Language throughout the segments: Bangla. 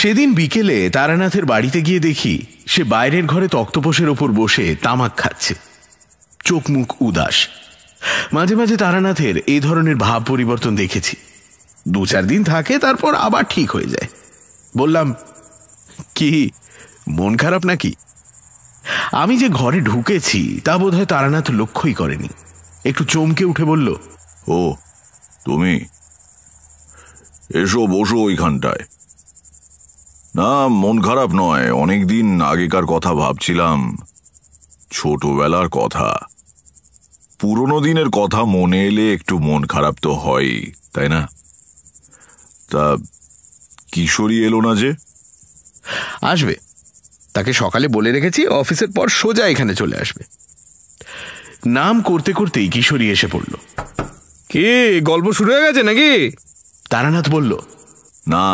সেদিন বিকেলে তারানাথের বাড়িতে গিয়ে দেখি সে বাইরের ঘরে তক্তপোষের ওপর বসে তামাক খাচ্ছে, চোখ মুখ উদাস। মাঝে মাঝে তারানাথের এই ধরনের ভাব পরিবর্তন দেখেছি। 2-4 দিন থাকে, তারপর আবার ঠিক হয়ে যায়। বললাম, কি মন খারাপ নাকি? আমি যে ঘরে ঢুকেছি তা বোধহয় তারানাথ লক্ষ্যই করেনি। একটু চমকে উঠে বলল, ও তুমি, এসো বসো ওইখানটায়। না, মন খারাপ নয়, অনেকদিন আগেকার কথা ভাবছিলাম, ছোটবেলার কথা। পুরনো দিনের কথা মনে এলে একটু মন খারাপ তো হয়ই, তাই না? তা কিশোরী এলো না যে? আসবে, তাকে সকালে বলে রেখেছি, অফিসের পর সোজা এখানে চলে আসবে। নাম করতে করতেই কিশোরী এসে পড়ল। কি গল্প শুরু হয়ে গেছে নাকি? তারানাথ বলল, না,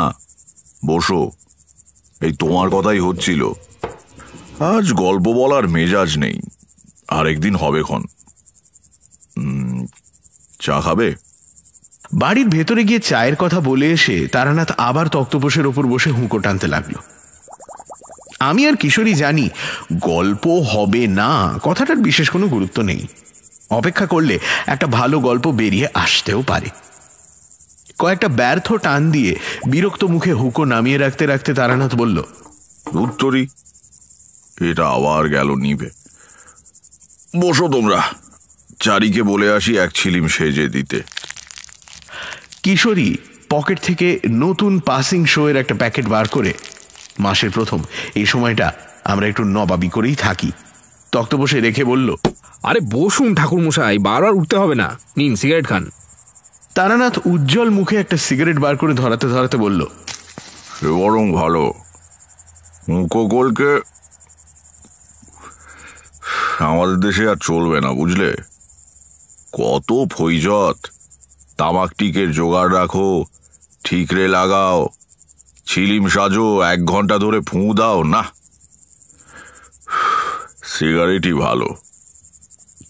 বসো, এই তোমার কথাই হচ্ছিল। আজ গল্প বলার মেজাজ নেই, আরেকদিন হবে ক্ষণ। চা খাবে? বাড়ির ভেতরে গিয়ে চায়ের কথা বলে এসে তারানাথ আবার তক্তপোষের ওপর বসে হুঁকো টানতে লাগলো। আমি আর কিশোরী জানি গল্প হবে না কথাটার বিশেষ কোনো গুরুত্ব নেই। অপেক্ষা করলে একটা ভালো গল্প বেরিয়ে আসতেও পারে। কয়েকটা ব্যর্থ টান দিয়ে বিরক্ত মুখে হুঁকো নামিয়ে রাখতে রাখতে তারানাথ বলল, উত্তরী, এটা আবার গেল নিভে। বসো তোমরা, চারিকে বলে আসি এক ছিলিম সেজে দিতে। কিশোরী পকেট থেকে নতুন পাসিং শো এর একটা প্যাকেট বার করে, মাসের প্রথম এই সময়টা আমরা একটু নবাবি করেই থাকি, তক্তপোষে রেখে বলল, আরে বসুন ঠাকুর মশাই, বারবার উঠতে হবে না, নিন সিগারেট খান। তারানাথ উজ্জ্বল মুখে একটা সিগারেট বার করে ধরাতে ধরাতে বলল, সে বরং ভালো। হুঁকোকলকে আমাদের দেশে আর চলবে না, বুঝলে? কত ফৈজত, তামাক টিকের জোগাড় রাখো, ঠিকরে লাগাও, ছিলিম সাজো, 1 ঘন্টা ধরে ফুঁ দাও, না, সিগারেটই ভালো।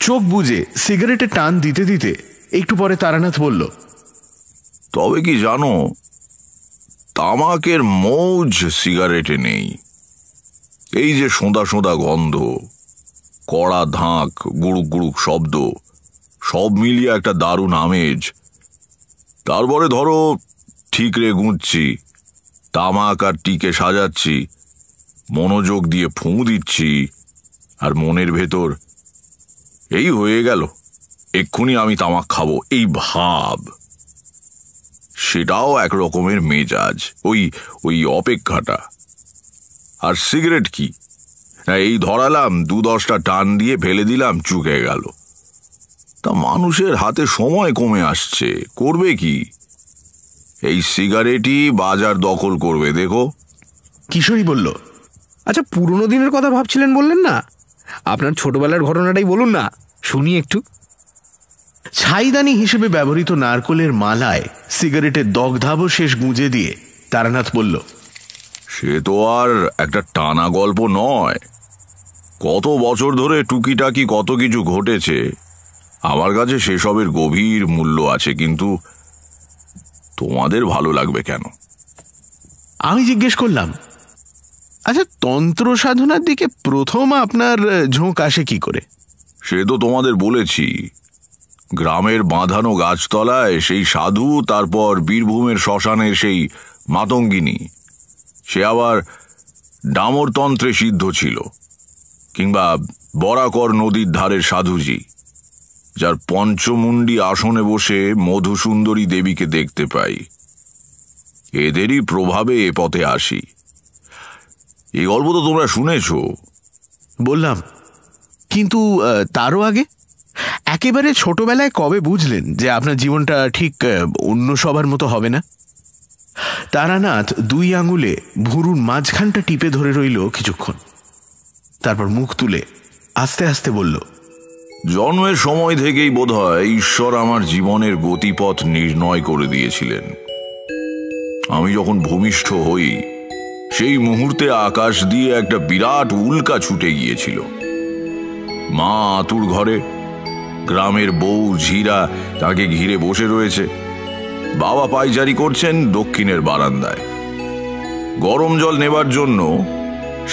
চোখ বুজে সিগারেটে টান দিতে দিতে একটু পরে তারানাথ বলল, তবে কি জানো, তামাকের মৌজ সিগারেটে নেই। এই যে সোঁদা সোঁদা গন্ধ, কড়া ধাঁক, গুড়ুক গুড়ুক শব্দ, সব মিলিয়ে একটা দারুণ আমেজ। তারপরে ধরো ঠিকরে গুঁজছি, তামাক আর টিকে সাজাচ্ছি, মনোযোগ দিয়ে ফুঁ দিচ্ছি, আর মনের ভেতর এই হয়ে গেল এক্ষুনি আমি তামাক খাবো, এই ভাব। সেটাও এক রকমের মেজাজ, ওই অপেক্ষাটা। আর সিগারেট কি, এই ধরালাম, 2-10টা টান দিয়ে ফেলে দিলাম, চুকে গেল। তা মানুষের হাতে সময় কমে আসছে, করবে কি? এই সিগারেটই বাজার দখল করবে, দেখো। কিশোরী বলল, আচ্ছা, পুরনো দিনের কথা ভাবছিলেন বললেন না, আপনার ছোটবেলার ঘটনাটাই বলুন না, শুনি একটু। ছাইদানি হিসেবে ব্যবহৃত নারকোলের মালায় সিগারেটের দগ্ধাবশেষ গুঁজে দিয়ে তারানাথ বলল, সে তো আর একটা টানা গল্প নয়, কত বছর ধরে টুকিটাকি কত কিছু ঘটেছে। আমার কাছে সেসবের গভীর মূল্য আছে, কিন্তু তোমাদের ভালো লাগবে কেন? আমি জিজ্ঞেস করলাম, আচ্ছা, তন্ত্র সাধনার দিকে প্রথম আপনার ঝোঁক আসে কি করে? সে তো তোমাদের বলেছি, গ্রামের বাঁধানো গাছতলায় সেই সাধু, তারপর বীরভূমের শ্মশানের সেই মাতঙ্গিনী, সে আবার ডামরতন্ত্রে সিদ্ধ ছিল, কিংবা বরাকর নদীর ধারের সাধুজি, যার পঞ্চমুণ্ডী আসনে বসে মধুসুন্দরী দেবীকে দেখতে পাই। এদেরই প্রভাবে এ পথে আসি। এই গল্প তো তোমরা শুনেছ। বললাম, কিন্তু তারও আগে একেবারে ছোটবেলায় কবে বুঝলেন যে আপনার জীবনটা ঠিক অন্য সবার মতো হবে না? তারানাথ 2 আঙুলে ভুরুর মাঝখানটা টিপে ধরে রইল কিছুক্ষণ, তারপর মুখ তুলে আস্তে আস্তে বলল, জন্মের সময় থেকেই বোধহয় ঈশ্বর আমার জীবনের গতিপথ নির্ণয় করে দিয়েছিলেন। আমি যখন ভূমিষ্ঠ হই, সেই মুহূর্তে আকাশ দিয়ে একটা বিরাট উল্কা ছুটে গিয়েছিল। মা আতুর ঘরে, গ্রামের বউ ঝিরা তাকে ঘিরে বসে রয়েছে, বাবা পায়চারি করছেন দক্ষিণের বারান্দায়। গরম জল নেবার জন্য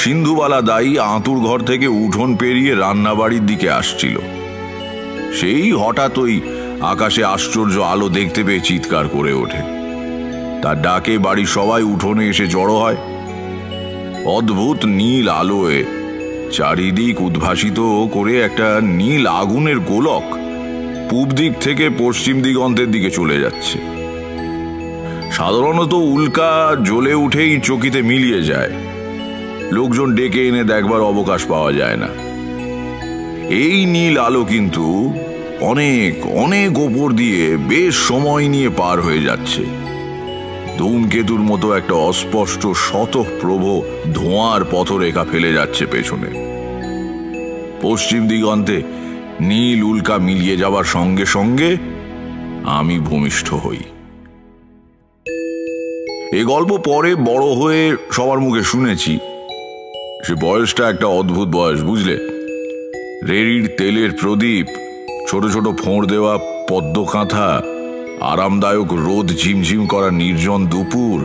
সিন্ধুবালা দাই আঁতুর ঘর থেকে উঠোন পেরিয়ে রান্নাবাড়ির দিকে আসছিল। সেই হঠাৎ ওই আকাশে আশ্চর্য আলো দেখতে পেয়ে চিৎকার করে ওঠে। তার ডাকে বাড়ির সবাই উঠোনে এসে জড়ো হয়। অদ্ভুত নীল আলোয় চারিদিক উদ্ভাসিত করে একটা নীল আগুনের গোলক পূব দিক থেকে পশ্চিম দিগন্তের দিকে চলে যাচ্ছে। সাধারণত উল্কা জ্বলে উঠেই চকিতে মিলিয়ে যায়, লোকজন ডেকে এনে দেখবার অবকাশ পাওয়া যায় না। এই নীল আলো কিন্তু অনেক অনেক ওপর দিয়ে বেশ সময় নিয়ে পার হয়ে যাচ্ছে। ধূমকেতুর মতো একটা অস্পষ্ট শতপ্রভ ধোঁয়ার পথরেখা ফেলে যাচ্ছে পেছনে। পশ্চিম দিগন্তে নীল উল্কা মিলিয়ে যাবার সঙ্গে সঙ্গে আমি ভূমিষ্ঠ হই। এ গল্প পরে বড় হয়ে সবার মুখে শুনেছি। সে বয়সটা একটা অদ্ভুত বয়স, বুঝলে। রেড়ির তেলের প্রদীপ, ছোট ছোট ফোঁড় দেওয়া পদ্ম কাঁথা, আরামদায়ক রোদ ঝিমঝিম করা নির্জন দুপুর,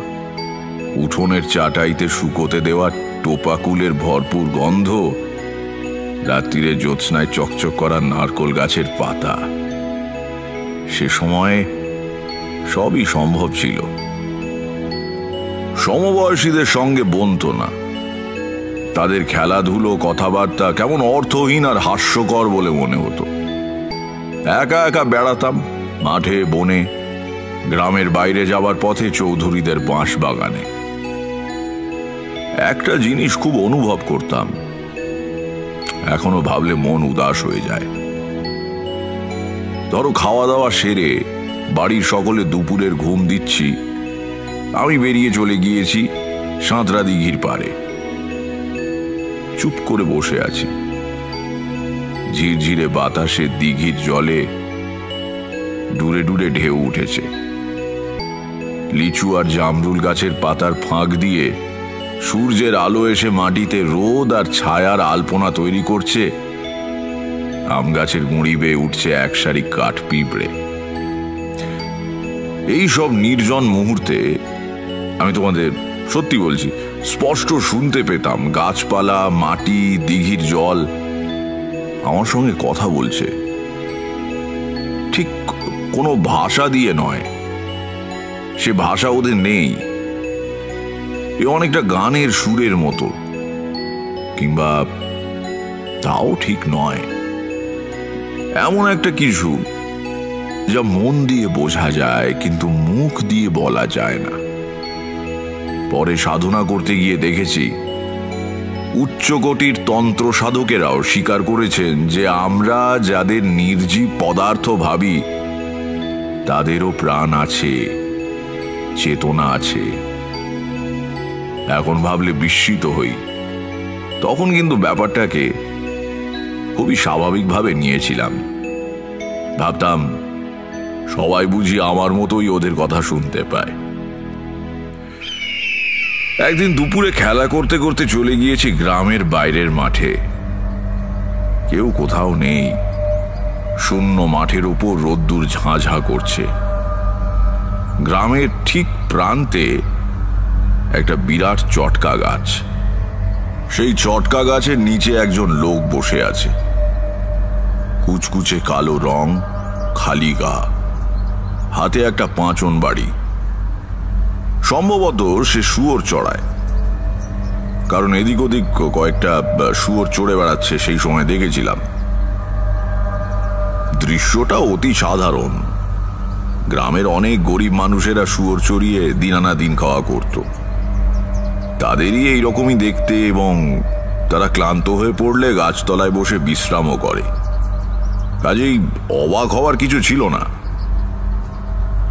উঠোনের চাটাইতে শুকোতে দেওয়া টোপাকুলের ভরপুর গন্ধ, রাত্রিরে জ্যোৎস্নায় চকচক করা নারকোল গাছের পাতা। সে সময় সবই সম্ভব ছিল। সমবয়সীদের সঙ্গে বনতো না। তাদের খেলাধুলো, কথাবার্তা কেমন অর্থহীন আর হাস্যকর বলে মনে হতো। একা একা বেড়াতাম মাঠে, বনে, গ্রামের বাইরে যাবার পথে চৌধুরীদের বাঁশ বাগানে। একটা জিনিস খুব অনুভব করতাম, এখনো ভাবলে মন উদাস হয়ে যায়। ধরো খাওয়া দাওয়া সেরে বাড়ির সকলে দুপুরের ঘুম দিচ্ছি, আমি বেরিয়ে চলে গিয়েছি সাঁতরা দিঘির পাড়ে। চুপ করে বসে আছি। ঝিরঝিরে বাতাসে দিঘির জলে ডুরে ডুরে ঢেউ উঠেছে। লিচু আর জামরুল গাছের পাতার ফাঁক দিয়ে সূর্যের আলো এসে মাটিতে রোদ আর ছায়ার আলপনা তৈরি করছে। আম গাছের গুঁড়ি বেয়ে উঠছে এক সারি কাঠ পিঁপড়ে। এই সব নির্জন মুহূর্তে আমি তোমাদের সত্যি বলছি, স্পষ্ট শুনতে পেতাম গাছপালা, মাটি, দিঘির জল আমার সঙ্গে কথা বলছে। ঠিক কোনো ভাষা দিয়ে নয়, সে ভাষা ওদের নেই। এ অনেকটা গানের সুরের মতো, কিংবা তাও ঠিক নয়। এমন একটা কিছু যা মন দিয়ে বোঝা যায় কিন্তু মুখ দিয়ে বলা যায় না। পরে সাধনা করতে গিয়ে দেখেছি উচ্চকোটির তন্ত্র সাধকেরাও স্বীকার করেছেন যে আমরা যাদের নির্জীব পদার্থ ভাবি তাদেরও প্রাণ আছে, চেতনা আছে। এখন ভাবলে বিস্মিত হই। তখন কিন্তু ব্যাপারটাকে খুবই স্বাভাবিকভাবে নিয়েছিলাম। ভাবতাম সবাই বুঝি আমার মতোই ওদের কথা শুনতে পায়। একদিন দুপুরে খেলা করতে করতে চলে গিয়েছি গ্রামের বাইরের মাঠে। কেউ কোথাও নেই। শূন্য মাঠের উপর রোদ্দুর ঝাঁঝা করছে। গ্রামের ঠিক প্রান্তে একটা বিরাট চটকা গাছ। সেই চটকা গাছের নিচে একজন লোক বসে আছে। কুচকুচে কালো রং, খালি গা, হাতে একটা পাঁচন বাড়ি। সম্ভবত সে শুয়োর চড়ায়, কারণ এদিক ওদিক কয়েকটা শুয়োর চড়ে বেড়াচ্ছে সেই সময় দেখেছিলাম। দৃশ্যটা অতি সাধারণ। গ্রামের অনেক গরিব মানুষেরা শুয়োর চড়িয়ে দিন আনা দিন খাওয়া করত। তাদেরই এইরকমই দেখতে, এবং তারা ক্লান্ত হয়ে পড়লে গাছতলায় বসে বিশ্রামও করে। কাজেই অবাক হওয়ার কিছু ছিল না।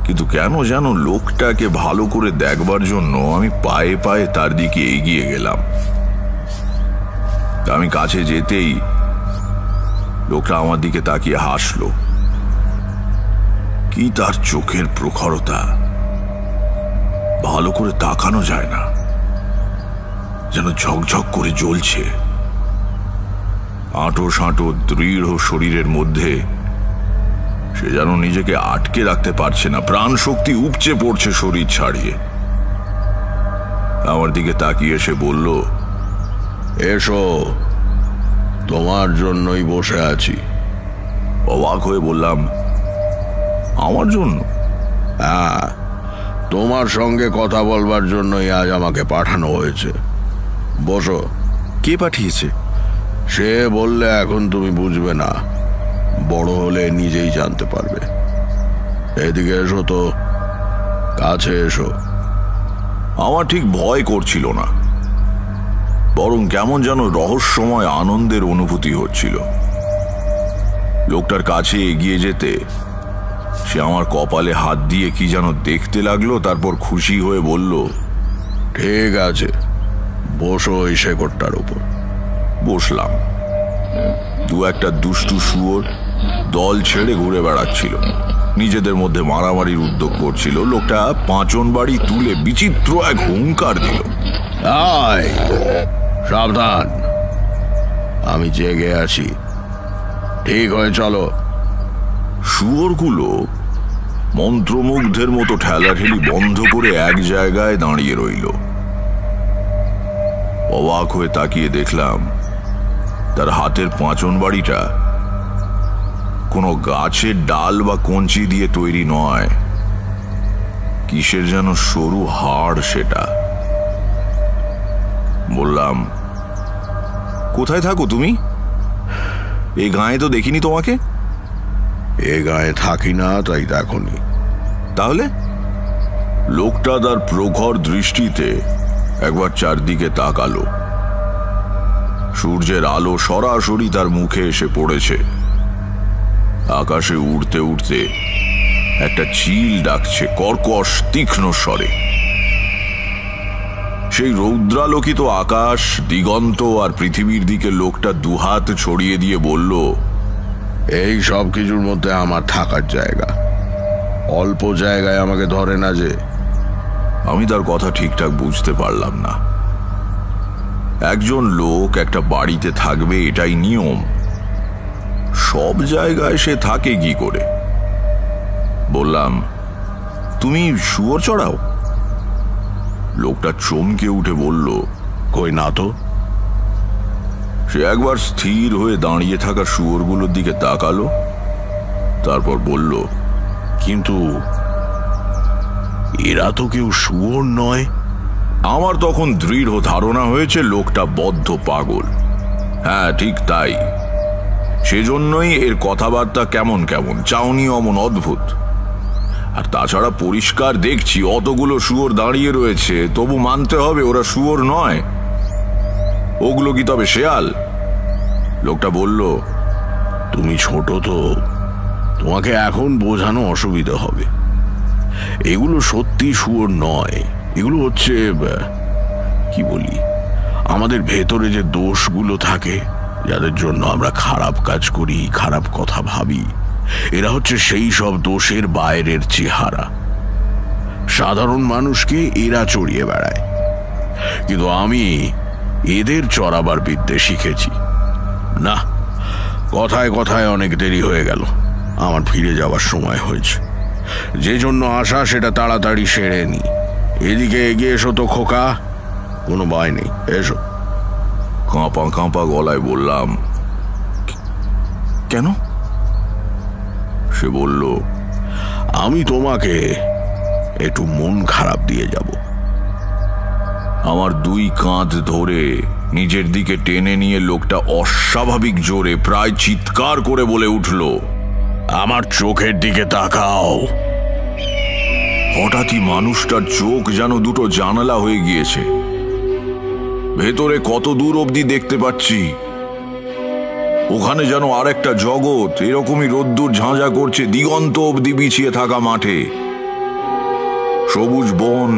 কিন্তু কেন যেন লোকটাকে ভালো করে দেখবার জন্য আমি পায়ে পায়ে তার দিকে এগিয়ে গেলাম। আমি কাছে যেতেই লোকটা আমার দিকে তাকিয়ে হাসল। কি তার চোখের প্রখরতা! ভালো করে তাকানো যায় না, যেন ঝকঝক করে জ্বলছে। আঁটো সাঁটো দৃঢ় শরীরের মধ্যে সে যেন নিজেকে আটকে রাখতে পারছে না। প্রাণ শক্তি উপচে পড়ছে শরীর ছাড়িয়ে। আমার দিকে তাকিয়ে সে বলল, এসো, তোমার জন্যই বসে আছি। অবাক হয়ে বললাম, আমার জন্য? হ্যাঁ, তোমার সঙ্গে কথা বলবার জন্যই আজ আমাকে পাঠানো হয়েছে। বসো। কে পাঠিয়েছে? সে বললে এখন তুমি বুঝবে না, বড় হলে নিজেই জানতে পারবে। এদিকে এসো তো, কাছে এসো। আমার ঠিক ভয় করছিল না, বরং কেমন যেন রহস্যময় আনন্দের অনুভূতি হচ্ছিল। লোকটার কাছে এগিয়ে যেতে সে আমার কপালে হাত দিয়ে কি যেন দেখতে লাগলো, তারপর খুশি হয়ে বলল, ঠিক আছে, বসো এই শেকড়টার উপর। বসলাম। দু একটা দুষ্টু শুয়োর দল ছেড়ে ঘুরে বেড়াচ্ছিল, নিজেদের মধ্যে মারামারির উদ্যোগ করছিল। লোকটা পাঁচন বাড়ি তুলে বিচিত্র এক হুঙ্কার দিল, আয়, সাবধান, আমি জেগে আছি, ঠিক হয়ে চলো। শুয়োরগুলো মন্ত্রমুগ্ধের মতো ঠেলাঠেলি বন্ধ করে এক জায়গায় দাঁড়িয়ে রইল। অবাক হয়ে তাকিয়ে দেখলাম তার হাতের পাঁচন বাড়িটা কোনো গাছের ডাল বা কঞ্চি দিয়ে তৈরি নয়, কিসের যেন সরু হাড় সেটা। বললাম, কোথায় থাকো তুমি? এই গায়ে তো দেখিনি তোমাকে। এ গায়ে থাকি না, তাই দেখনি। তাহলে? লোকটা তার প্রখর দৃষ্টিতে একবার চারদিকে তাকালো। সূর্যের আলো সরাসরি তার মুখে এসে পড়েছে। আকাশে উড়তে উড়তে একটা চিল ডাকছে কর্কশ তীক্ষ্ণ স্বরে। সেই রৌদ্রালোকিত আকাশ, দিগন্ত আর পৃথিবীর দিকে লোকটা দুহাত ছড়িয়ে দিয়ে বলল, এই সব কিছুর মধ্যে আমার থাকার জায়গা, অল্প জায়গায় আমাকে ধরে না যে। আমি তার কথা ঠিকঠাক বুঝতে পারলাম না। একজন লোক একটা বাড়িতে থাকবে এটাই নিয়ম, সব জায়গায় সে থাকে কি করে? বললাম, তুমি শুয়োর চড়াও? লোকটা চমকে উঠে বলল, কই না তো। সে একবার স্থির হয়ে দাঁড়িয়ে থাকা শুয়োরগুলোর দিকে তাকালো, তারপর বলল, কিন্তু এরা তো কেউ শুয়োর নয়। আমার তখন দৃঢ় ধারণা হয়েছে লোকটা বদ্ধ পাগল। হ্যাঁ, ঠিক তাই। সেজন্যই এর কথাবার্তা কেমন কেমন, চাউনি অমন অদ্ভুত। আর তাছাড়া পরিষ্কার দেখছি অতগুলো শুয়োর দাঁড়িয়ে রয়েছে, তবু মানতে হবে ওরা শুয়োর নয়। ওগুলো কি তবে শেয়াল? লোকটা বলল, তুমি ছোট তো, তোমাকে এখন বোঝানো অসুবিধা হবে। এগুলো সত্যি শুয়োর নয়, এগুলো হচ্ছে কি বলি, আমাদের ভেতরে যে দোষগুলো থাকে, যাদের জন্য আমরা খারাপ কাজ করি, খারাপ কথা ভাবি, এরা হচ্ছে সেই সব দোষের বাইরের চেহারা। সাধারণ মানুষকে এরা চড়িয়ে বেড়ায়, কিন্তু আমি এদের চড়াবার বিদ্যে শিখেছি। না, কথায় কথায় অনেক দেরি হয়ে গেল, আমার ফিরে যাওয়ার সময় হয়েছে। যে জন্য আসা সেটা তাড়াতাড়ি সেরে নি। এদিকে এগিয়ে এসো তো খোকা, কোনো ভয় নেই, এসো। কাঁপা কাঁপা গলায় বললাম, কেন? সে বলল, আমি তোমাকে একটু মন খারাপ দিয়ে যাব। আমার দুই কাঁধ ধরে নিজের দিকে টেনে নিয়ে লোকটা অস্বাভাবিক জোরে, প্রায় চিৎকার করে বলে উঠল, আমার চোখের দিকে তাকাও। হঠাৎই মানুষটার চোখ যেন দুটো জানালা হয়ে গিয়েছে। ভেতরে কত দূর অবধি দেখতে পাচ্ছি। ওখানে যেন আরেকটা জগৎ এরকমই রোদ্দুর ঝাঁঝা করছে দিগন্ত অবধি বিছিয়ে থাকা মাঠে। সবুজ বন,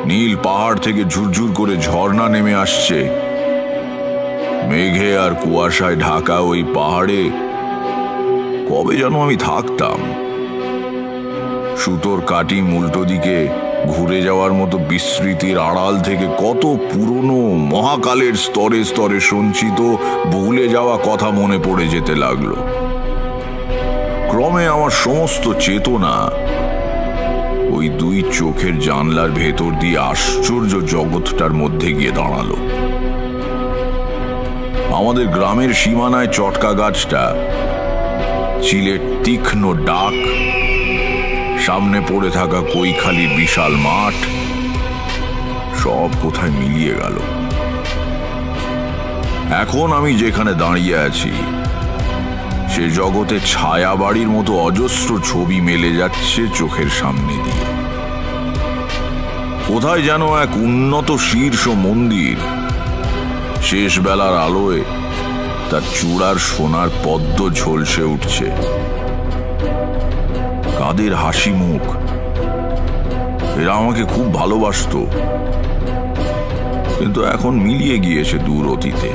নীল পাহাড় থেকে ঝুরঝুর করে ঝর্ণা নেমে আসছে। মেঘে আর কুয়াশায় ঢাকা ওই পাহাড়ে কবে যেন আমি থাকতাম। সুতোর কাটি উল্টো দিকে ঘুরে যাওয়ার মতো বিস্মৃতির আড়াল থেকে কত পুরনো মহাকালের স্তরে স্তরে সঞ্চিত ভুলে যাওয়া কথা মনে পড়ে যেতে লাগলো। ক্রমে আমার সমস্ত চেতনা ওই দুই চোখের জানলার ভেতর দিয়ে আশ্চর্য জগৎটার মধ্যে গিয়ে দাঁড়ালো। আমাদের গ্রামের সীমানায় চটকা গাছটা, চিলের তীক্ষ্ণ ডাক, সামনে পড়ে থাকা কৈখালির বিশাল মাঠ, সব কোথায় মিলিয়ে গেল। এখন আমি যেখানে দাঁড়িয়ে আছি সে জগতে ছায়া বাড়ির মতো অজস্র ছবি মেলে যাচ্ছে চোখের সামনে দিয়ে। কোথায় যেন এক উন্নত শীর্ষ মন্দির, শেষ বেলার আলোয় তার চূড়ার সোনার পদ্ম ঝলসে উঠছে। কাদের হাসি মুখ, এরা আমাকে খুব ভালোবাসতো, কিন্তু এখন মিলিয়ে গিয়েছে দূর অতীতে।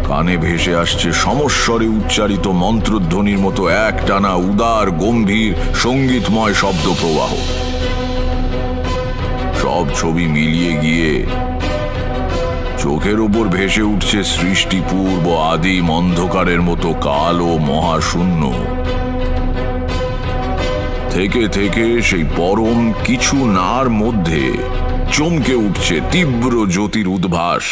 কানে ভেসে আসছে সমস্বরে উচ্চারিত মন্ত্রধ্বনির মতো একটানা উদার গম্ভীর সঙ্গীতময় শব্দ প্রবাহ। সব ছবি মিলিয়ে গিয়ে চোখের উপর ভেসে উঠছে সৃষ্টি পূর্ব আদিম অন্ধকারের মতো কালো মহাশূন্য থেকে থেকে সেই পরম কিছু নার মধ্যে চমকে উঠছে তীব্র জ্যোতির উদ্ভাস।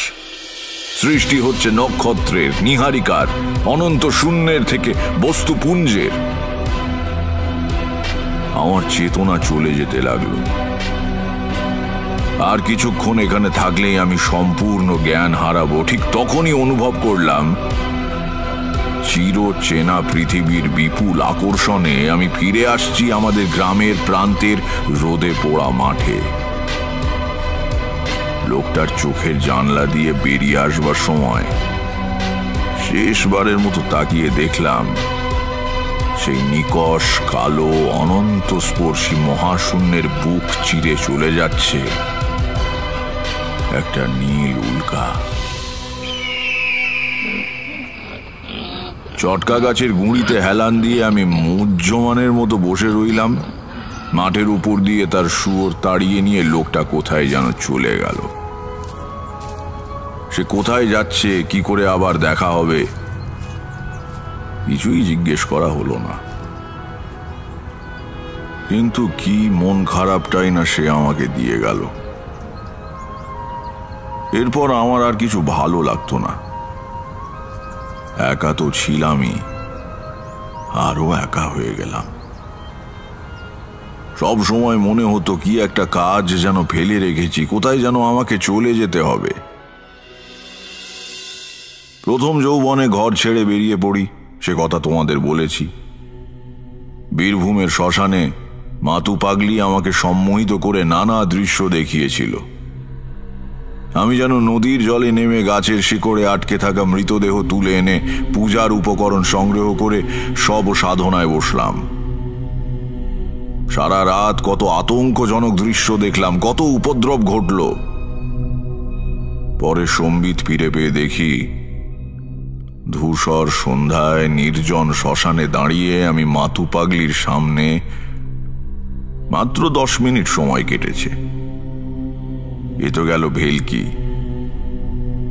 সৃষ্টি হচ্ছে নক্ষত্রের, নিহারিকার, অনন্ত শূন্যের থেকে বস্তুপুঞ্জের। আমার চেতনা চলে যেতে লাগলো। আর কিছুক্ষণ এখানে থাকলেই আমি সম্পূর্ণ জ্ঞান হারাবো। ঠিক তখনই অনুভব করলাম চির চেনা পৃথিবীর বিপুল আকর্ষণে আমি ফিরে আসছি আমাদের গ্রামের প্রান্তের রোদে পোড়া মাঠে। লোকটার চোখের জানলা দিয়ে বেরিয়ে আসবার সময় শেষবারের মতো তাকিয়ে দেখলাম সেই নিকষ কালো অনন্ত স্পর্শী মহাশূন্যের বুক চিরে চলে যাচ্ছে একটা নীল উল্কা। চটকা গাছের গুঁড়িতে হেলান দিয়ে আমি মুহ্যমানের মতো বসে রইলাম। মাঠের উপর দিয়ে তার শুয়োর তাড়িয়ে নিয়ে লোকটা কোথায় যেন চলে গেল। সে কোথায় যাচ্ছে, কি করে আবার দেখা হবে, কিছুই জিজ্ঞেস করা হলো না। কিন্তু কি মন খারাপটাই না সে আমাকে দিয়ে গেল। এরপর আমার আর কিছু ভালো লাগতো না। একা তো ছিলামই, আরো একা হয়ে গেলাম। সব সময় মনে হতো কি একটা কাজ যেন ফেলে রেখেছি, কোথায় যেন আমাকে চলে যেতে হবে। প্রথম যৌবনে ঘর ছেড়ে বেরিয়ে পড়ি, সে কথা তোমাদের বলেছি। বীরভূমের শ্মশানে মাতু পাগলি আমাকে সম্মোহিত করে নানা দৃশ্য দেখিয়েছিল। আমি যেন নদীর জলে নেমে গাছের শিকড়ে আটকে থাকা মৃতদেহ তুলে এনে পূজার উপকরণ সংগ্রহ করে সব সাধনায় বসলাম। সারা রাত কত আতঙ্কজনক দৃশ্য দেখলাম, কত উপদ্রব ঘটল। পরে সম্বিত ফিরে পেয়ে দেখি ধূসর সন্ধ্যায় নির্জন শ্মশানে দাঁড়িয়ে আমি মাতু পাগলির সামনে মাত্র 10 মিনিট সময় কেটেছে। এ তো গেল ভেলকি,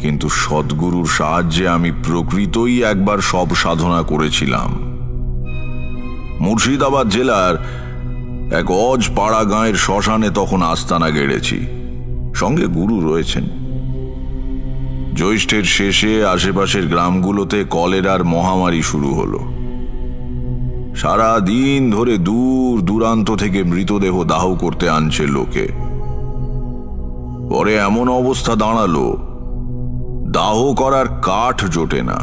কিন্তু সদ্গুরুর সাহায্যে আমি প্রকৃতই একবার সব সাধনা করেছিলাম। মুর্শিদাবাদ জেলার এক অজ পাড়া গাঁয়ের শ্মশানে তখন আস্তানা গেড়েছি, সঙ্গে গুরু রয়েছেন। জ্যৈষ্ঠের শেষে আশেপাশের গ্রামগুলোতে কলেরার মহামারী শুরু হলো। সারা দিন ধরে দূর দূরান্ত থেকে মৃতদেহ দাহ করতে আনছে লোকে। পরে এমন অবস্থা দাঁড়ালো দাহ করার কাঠ জোটে না।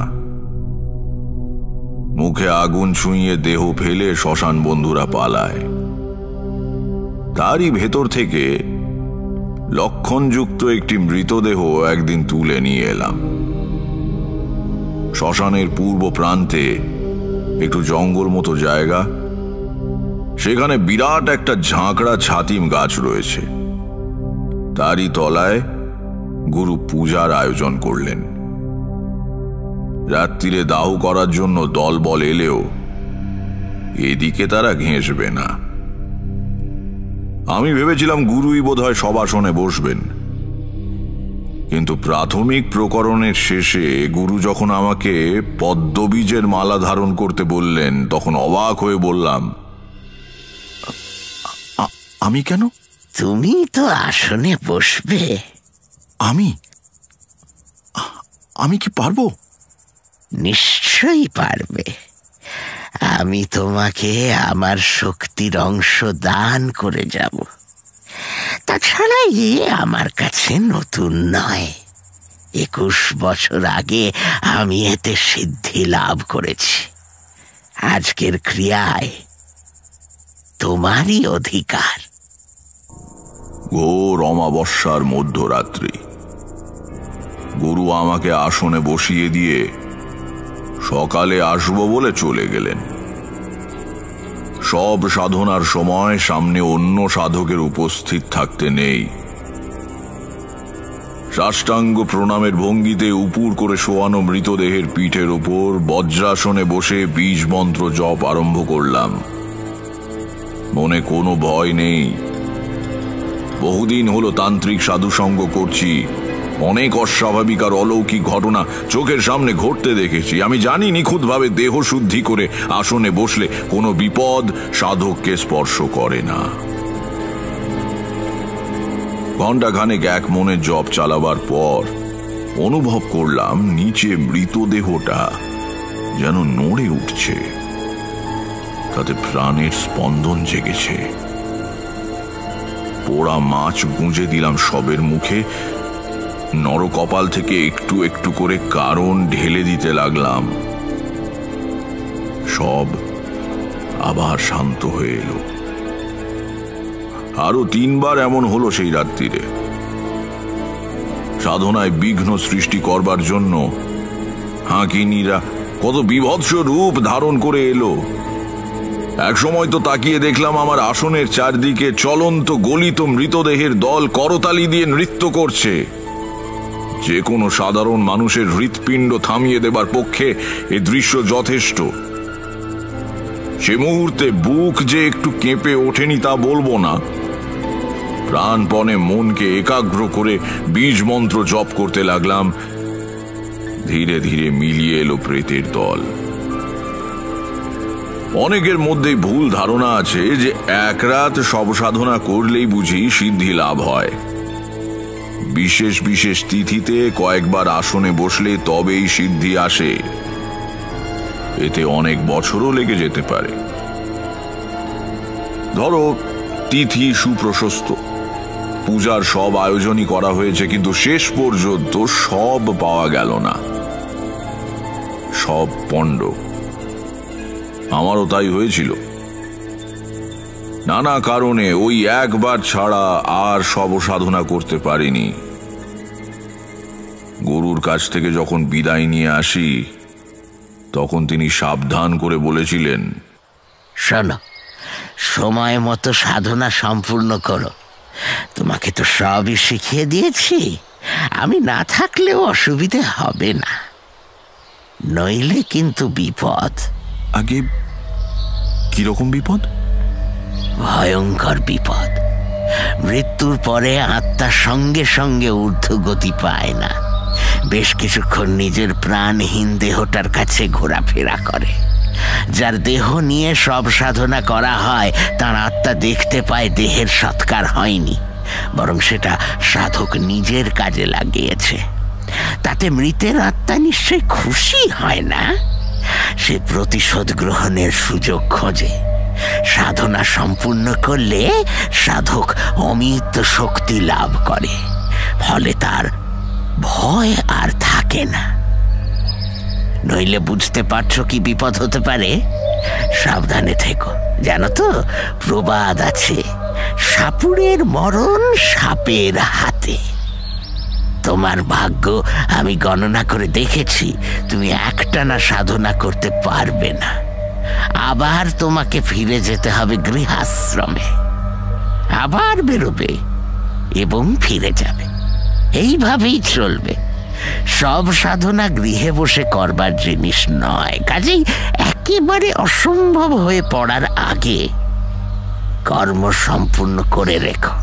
মুখে আগুন ছুঁয়ে দেহ ফেলে শ্মশান বন্ধুরা পালায়। তারই ভেতর থেকে লক্ষণযুক্ত একটি মৃতদেহ একদিন তুলে নিয়ে এলাম। শ্মশানের পূর্ব প্রান্তে একটু জঙ্গল মতো জায়গা, সেখানে বিরাট একটা ঝাঁকড়া ছাতিম গাছ রয়েছে। তারই তলায় গুরু পূজার আয়োজন করলেন। রাত্রিরে দাহ করার জন্য দলবল এলেও এদিকে তারা ঘেঁষবে না। আমি ভেবেছিলাম গুরুই বোধহয় সবাসনে বসবেন, কিন্তু প্রাথমিক প্রকরণের শেষে গুরু যখন আমাকে পদ্মবীজের মালা ধারণ করতে বললেন, তখন অবাক হয়ে বললাম, আমি কেন? তুমি তো আসনে বসবে। আমি আমি কি পারবো? নিশ্চয়ই পারবে। আমি তোমাকে আমার শক্তির অংশ দান করে যাব। তাছাড়া এ আমার কাছে নতুন নয়। 21 বছর আগে আমি এতে সিদ্ধি লাভ করেছি। আজকের ক্রিয়ায় তোমারই অধিকার। ঘোর অমাবস্যার মধ্যরাত্রি। গুরু আমাকে আসনে বসিয়ে দিয়ে সকালে আসবো বলে চলে গেলেন। সব সাধনার সময় সামনে অন্য সাধকের উপস্থিত থাকতে নেই। সাষ্টাঙ্গ প্রণামের ভঙ্গিতে উপুর করে শোয়ানো মৃতদেহের পিঠের উপর বজ্রাসনে বসে বীজ মন্ত্র জপ আরম্ভ করলাম। মনে কোনো ভয় নেই। বহুদিন হলো তান্ত্রিক সাধুসঙ্গ করছি। অনেক অস্বাভাবিক আর অলৌকিক ঘটনা চোখের সামনে ঘটতে দেখেছি। আমি জানি নিখুঁতভাবে দেহ শুদ্ধি করে আসনে বসলে কোনো বিপদ সাধককে স্পর্শ করে না। ঘণ্টাখানেক এক মনে জপ চালাবার পর অনুভব করলাম নিচে মৃতদেহটা যেন নড়ে উঠছে। তাতে প্রাণের স্পন্দন জেগেছে। পোড়া মাছ গুঁজে দিলাম সবের মুখে। নরকপাল থেকে একটু একটু করে কারণ ঢেলে দিতে লাগলাম। সব আবার শান্ত হয়ে এলো। আরো 3 বার এমন হলো সেই রাত্রিরে। সাধনায় বিঘ্ন সৃষ্টি করবার জন্য হাঁকিনীরা কত বিভৎস রূপ ধারণ করে এলো। এক সময় তো তাকিয়ে দেখলাম আমার আসনের চারদিকে চলন্ত গলিত মৃতদেহের দল করতালি দিয়ে নৃত্য করছে। যে কোনো সাধারণ মানুষের হৃৎপিণ্ড থামিয়ে দেবার পক্ষে এ দৃশ্য যথেষ্ট। সে মুহূর্তে বুক যে একটু কেঁপে ওঠেনি তা বলবো না। প্রাণপণে মনকে একাগ্র করে বীজ মন্ত্র জপ করতে লাগলাম। ধীরে ধীরে মিলিয়ে এলো প্রেতের দল। অনেকের মধ্যেই ভুল ধারণা আছে যে এক রাত সব সাধনা করলেই বুঝি সিদ্ধি লাভ হয়। বিশেষ বিশেষ তিথিতে কয়েকবার আসনে বসলে তবেই সিদ্ধি আসে। এতে অনেক বছরও লেগে যেতে পারে। ধরো তিথি সুপ্রশস্ত, পূজার সব আয়োজনই করা হয়েছে, কিন্তু শেষ পর্যন্ত সব পাওয়া গেল না, সব পণ্ড। আমারও তাই হয়েছিল। নানা কারণে ওই একবার ছাড়া আর সব সাধনা করতে পারিনি। গুরুর কাছ থেকে যখন বিদায় নিয়ে আসি তখন তিনি সাবধান করে বলেছিলেন, শোনো, সময় মতো সাধনা সম্পূর্ণ করো। তোমাকে তো সবই শিখিয়ে দিয়েছি। আমি না থাকলেও অসুবিধে হবে না, নইলে কিন্তু বিপদ। আগে কিরকম বিপদ? ভয়ঙ্কর বিপদ। মৃত্যুর পরে আত্মা সঙ্গে সঙ্গে ঊর্ধ্বগতি পায় না। বেশ কিছুক্ষণ নিজের প্রাণহীন দেহটার কাছে ঘোরাফেরা করে। যার দেহ নিয়ে সব সাধনা করা হয় তার আত্মা দেখতে পায় দেহের সৎকার হয়নি, বরং সেটা সাধক নিজের কাজে লাগিয়েছে। তাতে মৃতের আত্মা নিশ্চয় খুশি হয় না। সে প্রতিশোধ গ্রহণের সুযোগ খোঁজে। সাধনা সম্পূর্ণ করলে সাধক অমিত শক্তি লাভ করে, ফলে তার ভয় আর থাকে না। নইলে বুঝতে পারছো কি বিপদ হতে পারে? সাবধানে থেকো। জানো তো প্রবাদ আছে, সাপুড়ের মরণ সাপের হাতে। তোমার ভাগ্য আমি গণনা করে দেখেছি, তুমি একটানা সাধনা করতে পারবে না। আবার তোমাকে ফিরে যেতে হবে গৃহাশ্রমে। আবার বেরোবে এবং ফিরে যাবে। এইভাবেই চলবে। সব সাধনা গৃহে বসে করবার জিনিস নয়। কাজেই একেবারে অসম্ভব হয়ে পড়ার আগে কর্ম সম্পূর্ণ করে রেখো।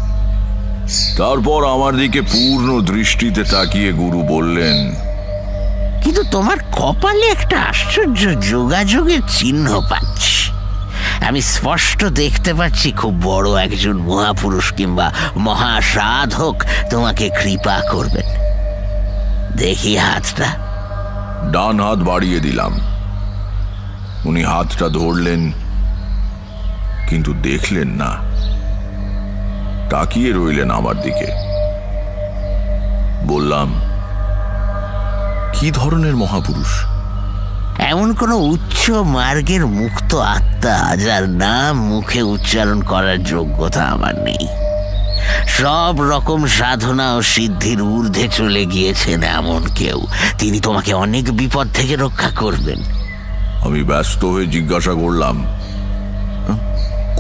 তারপর আমার দিকে পূর্ণ দৃষ্টিতে তাকিয়ে গুরু বললেন, কিন্তু তোমার কপালে একটা আশ্চর্য যোগাযোগের চিহ্ন পাচ্ছি। আমি স্পষ্ট দেখতে পাচ্ছি খুব বড় একজন মহাপুরুষ কিংবা মহাসাধক তোমাকে কৃপা করবেন। দেখি হাতটা। ডান হাত বাড়িয়ে দিলাম। উনি হাতটা ধরলেন, কিন্তু দেখলেন না, তাকিয়ে রইলেন আমার দিকে। বললাম, কি ধরনের মহাপুরুষ? এমন কোন উচ্চ মার্গের মুক্ত আত্মা যার নাম মুখে উচ্চারণ করার যোগ্যতা আমার নেই। সব রকম সাধনা ও সিদ্ধির ঊর্ধ্বে চলে গিয়েছেন এমন কেউ। তিনি তোমাকে অনেক বিপদ থেকে রক্ষা করবেন। আমি ব্যস্ত হয়ে জিজ্ঞাসা করলাম,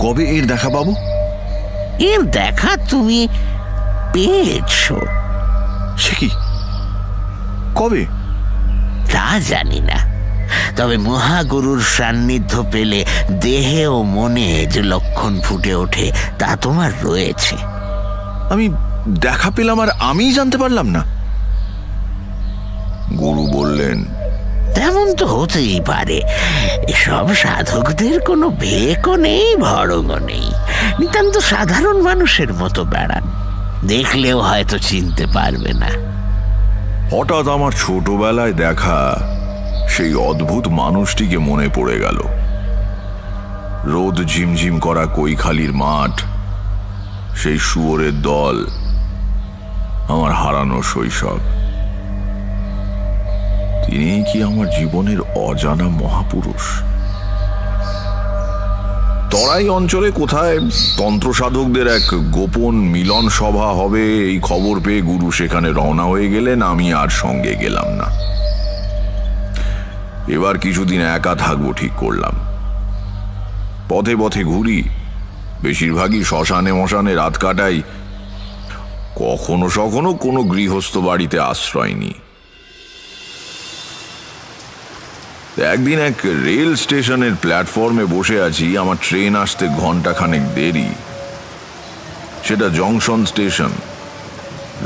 কবে এর দেখা পাবো? এর দেখা তুমি পেয়েছ। সে কি, কবে? তা জানি না, তবে মহাগুরুর সান্নিধ্য পেলে দেহে ও মনে যে লক্ষণ ফুটে ওঠে তা তোমার রয়েছে। আমি দেখা পেলাম আর আমিই জানতে পারলাম না? গুরু বললেন, তেমন তো হতেই পারে। এসব সাধকদের কোনো ভেকও নেই, ভড়কও নেই, নিতান্ত সাধারণ মানুষের মতো বেড়ান। দেখলেও হয়তো চিনতে পারবে না। হঠাৎ আমার ছোটবেলায় দেখা সেই অদ্ভুত মানুষটিকে মনে পড়ে গেল। রোদ ঝিমঝিম করা কৈখালির মাঠ, সেই শুয়োরের দল, আমার হারানো শৈশব। তিনি কি আমার জীবনের অজানা মহাপুরুষ? তরাই অঞ্চলে কোথায় তন্ত্র সাধকদের এক গোপন মিলন সভা হবে এই খবর পেয়ে গুরু সেখানে রওনা হয়ে গেলেন। আমি আর সঙ্গে গেলাম না। এবার কিছুদিন একা থাকবো ঠিক করলাম। পথে পথে ঘুরি, বেশিরভাগই শ্মশানে মশানে রাত কাটাই। কখনো সখনো কোনো গৃহস্থ বাড়িতে আশ্রয় নিই। একদিন এক রেল স্টেশনের প্ল্যাটফর্মে বসে আছি। আমার ট্রেন আসতে ঘন্টাখানেক দেরি। সেটা জংশন স্টেশন।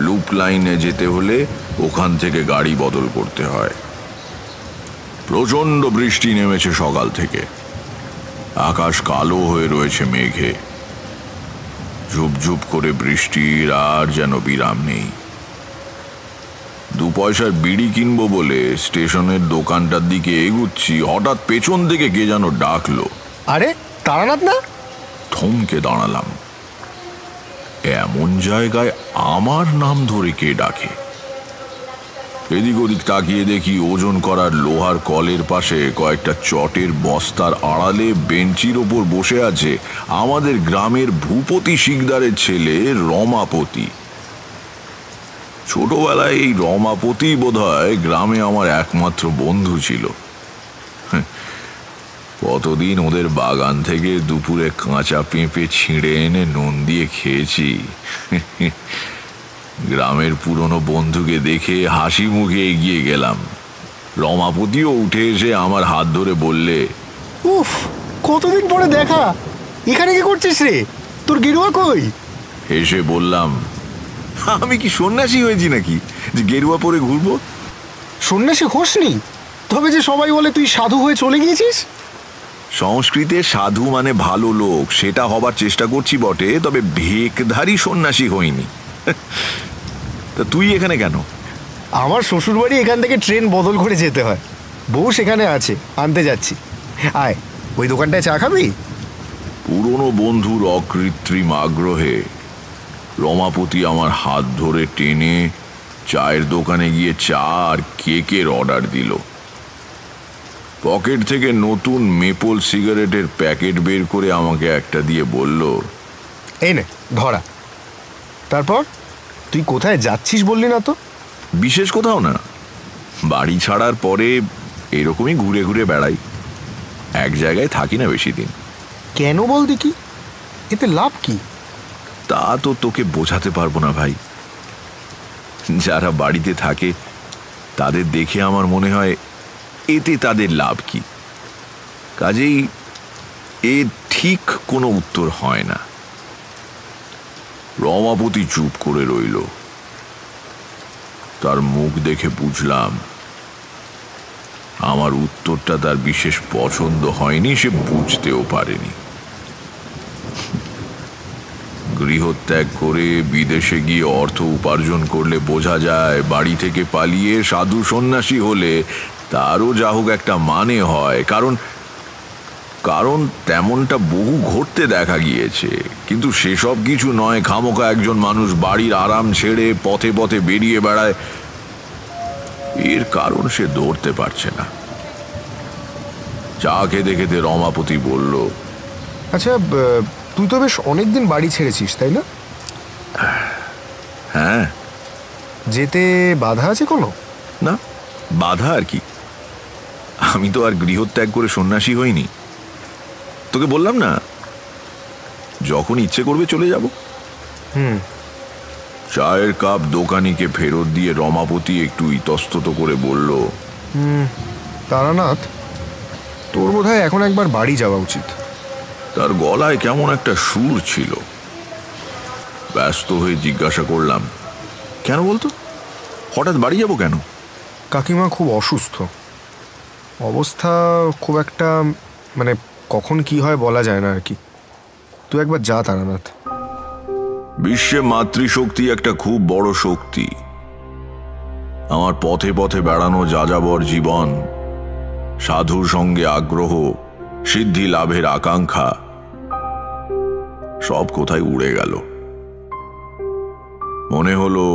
লুপ লাইনে যেতে হলে ওখান থেকে গাড়ি বদল করতে হয়। প্রচন্ড বৃষ্টি নেমেছে সকাল থেকে। আকাশ কালো হয়ে রয়েছে মেঘে। ঝুপঝুপ করে বৃষ্টির আর যেন বিরাম নেই। 2 পয়সার বিড়ি কিনবো বলে স্টেশনের দোকানটার দিকে এগুচ্ছি, হঠাৎ পেছন থেকে কে যেন ডাকলো। আরে তারানাথ না? থমকে দাঁড়ালাম। এমন জায়গায় আমার নাম ধরে কে ডাকে? এদিক ওদিক তাকিয়ে দেখি ওজন করার লোহার কলের পাশে কয়েকটা চটের বস্তার আড়ালে বেঞ্চির ওপর বসে আছে আমাদের গ্রামের ভূপতি শিকদারের ছেলে রমাপতি। ছোটবেলায় এই রমাপতি বোধহয় গ্রামে আমার একমাত্র বন্ধু ছিল। কতদিন ওদের বাগান থেকে দুপুরে কাঁচা পেঁপে ছিঁড়ে এনে নুন দিয়ে খেয়েছি। গ্রামের পুরনো বন্ধুকে দেখে হাসি মুখে এগিয়ে গেলাম। রমাপতিও উঠে এসে আমার হাত ধরে বললে, উফ, কতদিন পরে দেখা। এখানে কি করছিস রে? তোর গেরুয়া কই? হেসে বললাম, আমি কি সন্ন্যাসী হয়েছি নাকি যে গেরুয়া পরে ঘুরবো? সন্ন্যাসী হোসনি, তবে যে সবাই বলে তুই সাধু হয়ে চলে গিয়েছিস। সংস্কৃতে সাধু মানে ভালো লোক, সেটা হবার চেষ্টা করছি বটে, তবে ভেকধারী সন্ন্যাসী হইনি। তা তুই এখানে কেন? আমার শ্বশুরবাড়ি এখান থেকে ট্রেন বদল করে যেতে হয়। বউ সেখানে আছে, আনতে যাচ্ছি। আয়, ওই দোকানটায় চা খাবি? পুরনো বন্ধুর অকৃত্রিম আগ্রহে রমাপতি আমার হাত ধরে টেনে চায়ের দোকানে গিয়ে চা আর কেকের অর্ডার দিল। পকেট থেকে নতুন মেপল সিগারেটের প্যাকেট বের করে আমাকে একটা দিয়ে বলল, এই নে ধরা। তারপর তুই কোথায় যাচ্ছিস বললি না তো? বিশেষ কোথাও না, বাড়ি ছাড়ার পরে এরকমই ঘুরে ঘুরে বেড়াই। এক জায়গায় থাকি না বেশি দিন। কেন বল দেখি, এতে লাভ কি? তা তো তোকে বোঝাতে পারবো না ভাই। যারা বাড়িতে থাকে তাদের দেখে আমার মনে হয় এতে তাদের লাভ কি। কাজেই এর ঠিক কোনো উত্তর হয় না। রমাপতি চুপ করে রইল। তার মুখ দেখে বুঝলাম আমার উত্তরটা তার বিশেষ পছন্দ হয়নি, সে বুঝতেও পারেনি। গৃহত্যাগ করে বিদেশে গিয়ে অর্থ উপার্জন করলে বোঝা যায়, বাড়ি থেকে পালিয়ে সাধু সন্ন্যাসী হলে তারও যা হোক একটা মানে হয়। কারণ কারণ তেমনটা বহু ঘটতে দেখা গিয়েছে। কিন্তু সেসব কিছু নয় খামোকা একজন মানুষ বাড়ির আরাম ছেড়ে পথে পথে বেরিয়ে বেড়ায়। এর কারণ সে ধরতে পারছে না। চা খেতে খেতে রমাপতি বলল, আচ্ছা, তুই তো বেশ অনেকদিন বাড়ি ছেড়েছিস, তাই না? হ্যাঁ। যেতে বাধা আছে কোনো? না, বাধা আর কি, আমি তো আর গৃহত্যাগ করে সন্ন্যাসী হইনি। তোকে বললাম না, যখন ইচ্ছে করবে চলে যাব। চায়ের কাপ দোকানিকে ফেরত দিয়ে রমাপতি একটু ইতস্তত করে বলল, তারানাথ, তোর বোধহয় এখন একবার বাড়ি যাওয়া উচিত। তার গলায় কেমন একটা সুর ছিল। ব্যস্ত হয়ে জিজ্ঞাসা করলাম, কেন বলতো, হঠাৎ বাড়ি যাব কেন? কাকিমা খুব অসুস্থ, অবস্থা খুব একটা, মানে কখন কি হয় বলা যায় না আর কি। তুই একবার যা তারানাথ। বিশ্বে মাতৃশক্তি একটা খুব বড় শক্তি। আমার পথে পথে বেড়ানো যাযাবর জীবন, সাধুর সঙ্গে আগ্রহ, সিদ্ধি লাভের আকাঙ্ক্ষা সব কোথায় উড়ে গেল। মনে হলো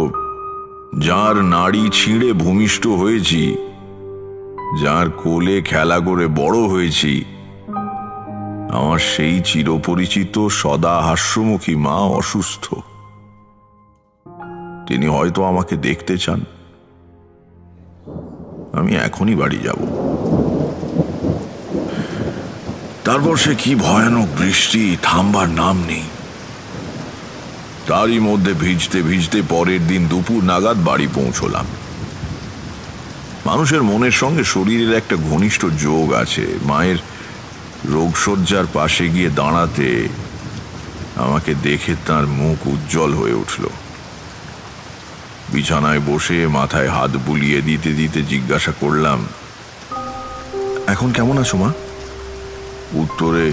যার নাড়ি ছিঁড়ে ভূমিষ্ঠ হয়েছি, যার কোলে খেলা করে বড় হয়েছি, আমার সেই চিরপরিচিত সদা হাস্যমুখী মা অসুস্থ। তিনি হয়তো আমাকে দেখতে চান। আমি এখনই বাড়ি যাব। তারপর সে কি ভয়ানক বৃষ্টি, থামবার নাম নেই। তারই মধ্যে ভিজতে ভিজতে পরের দিন দুপুর নাগাদ বাড়ি পৌঁছলাম। মানুষের মনের সঙ্গে শরীরের একটা ঘনিষ্ঠ যোগ আছে। মায়ের রোগশয্যার পাশে গিয়ে দাঁড়াতে আমাকে দেখে তার মুখ উজ্জ্বল হয়ে উঠল। বিছানায় বসে মাথায় হাত বুলিয়ে দিতে দিতে জিজ্ঞাসা করলাম, এখন কেমন আছো মা? উত্তরে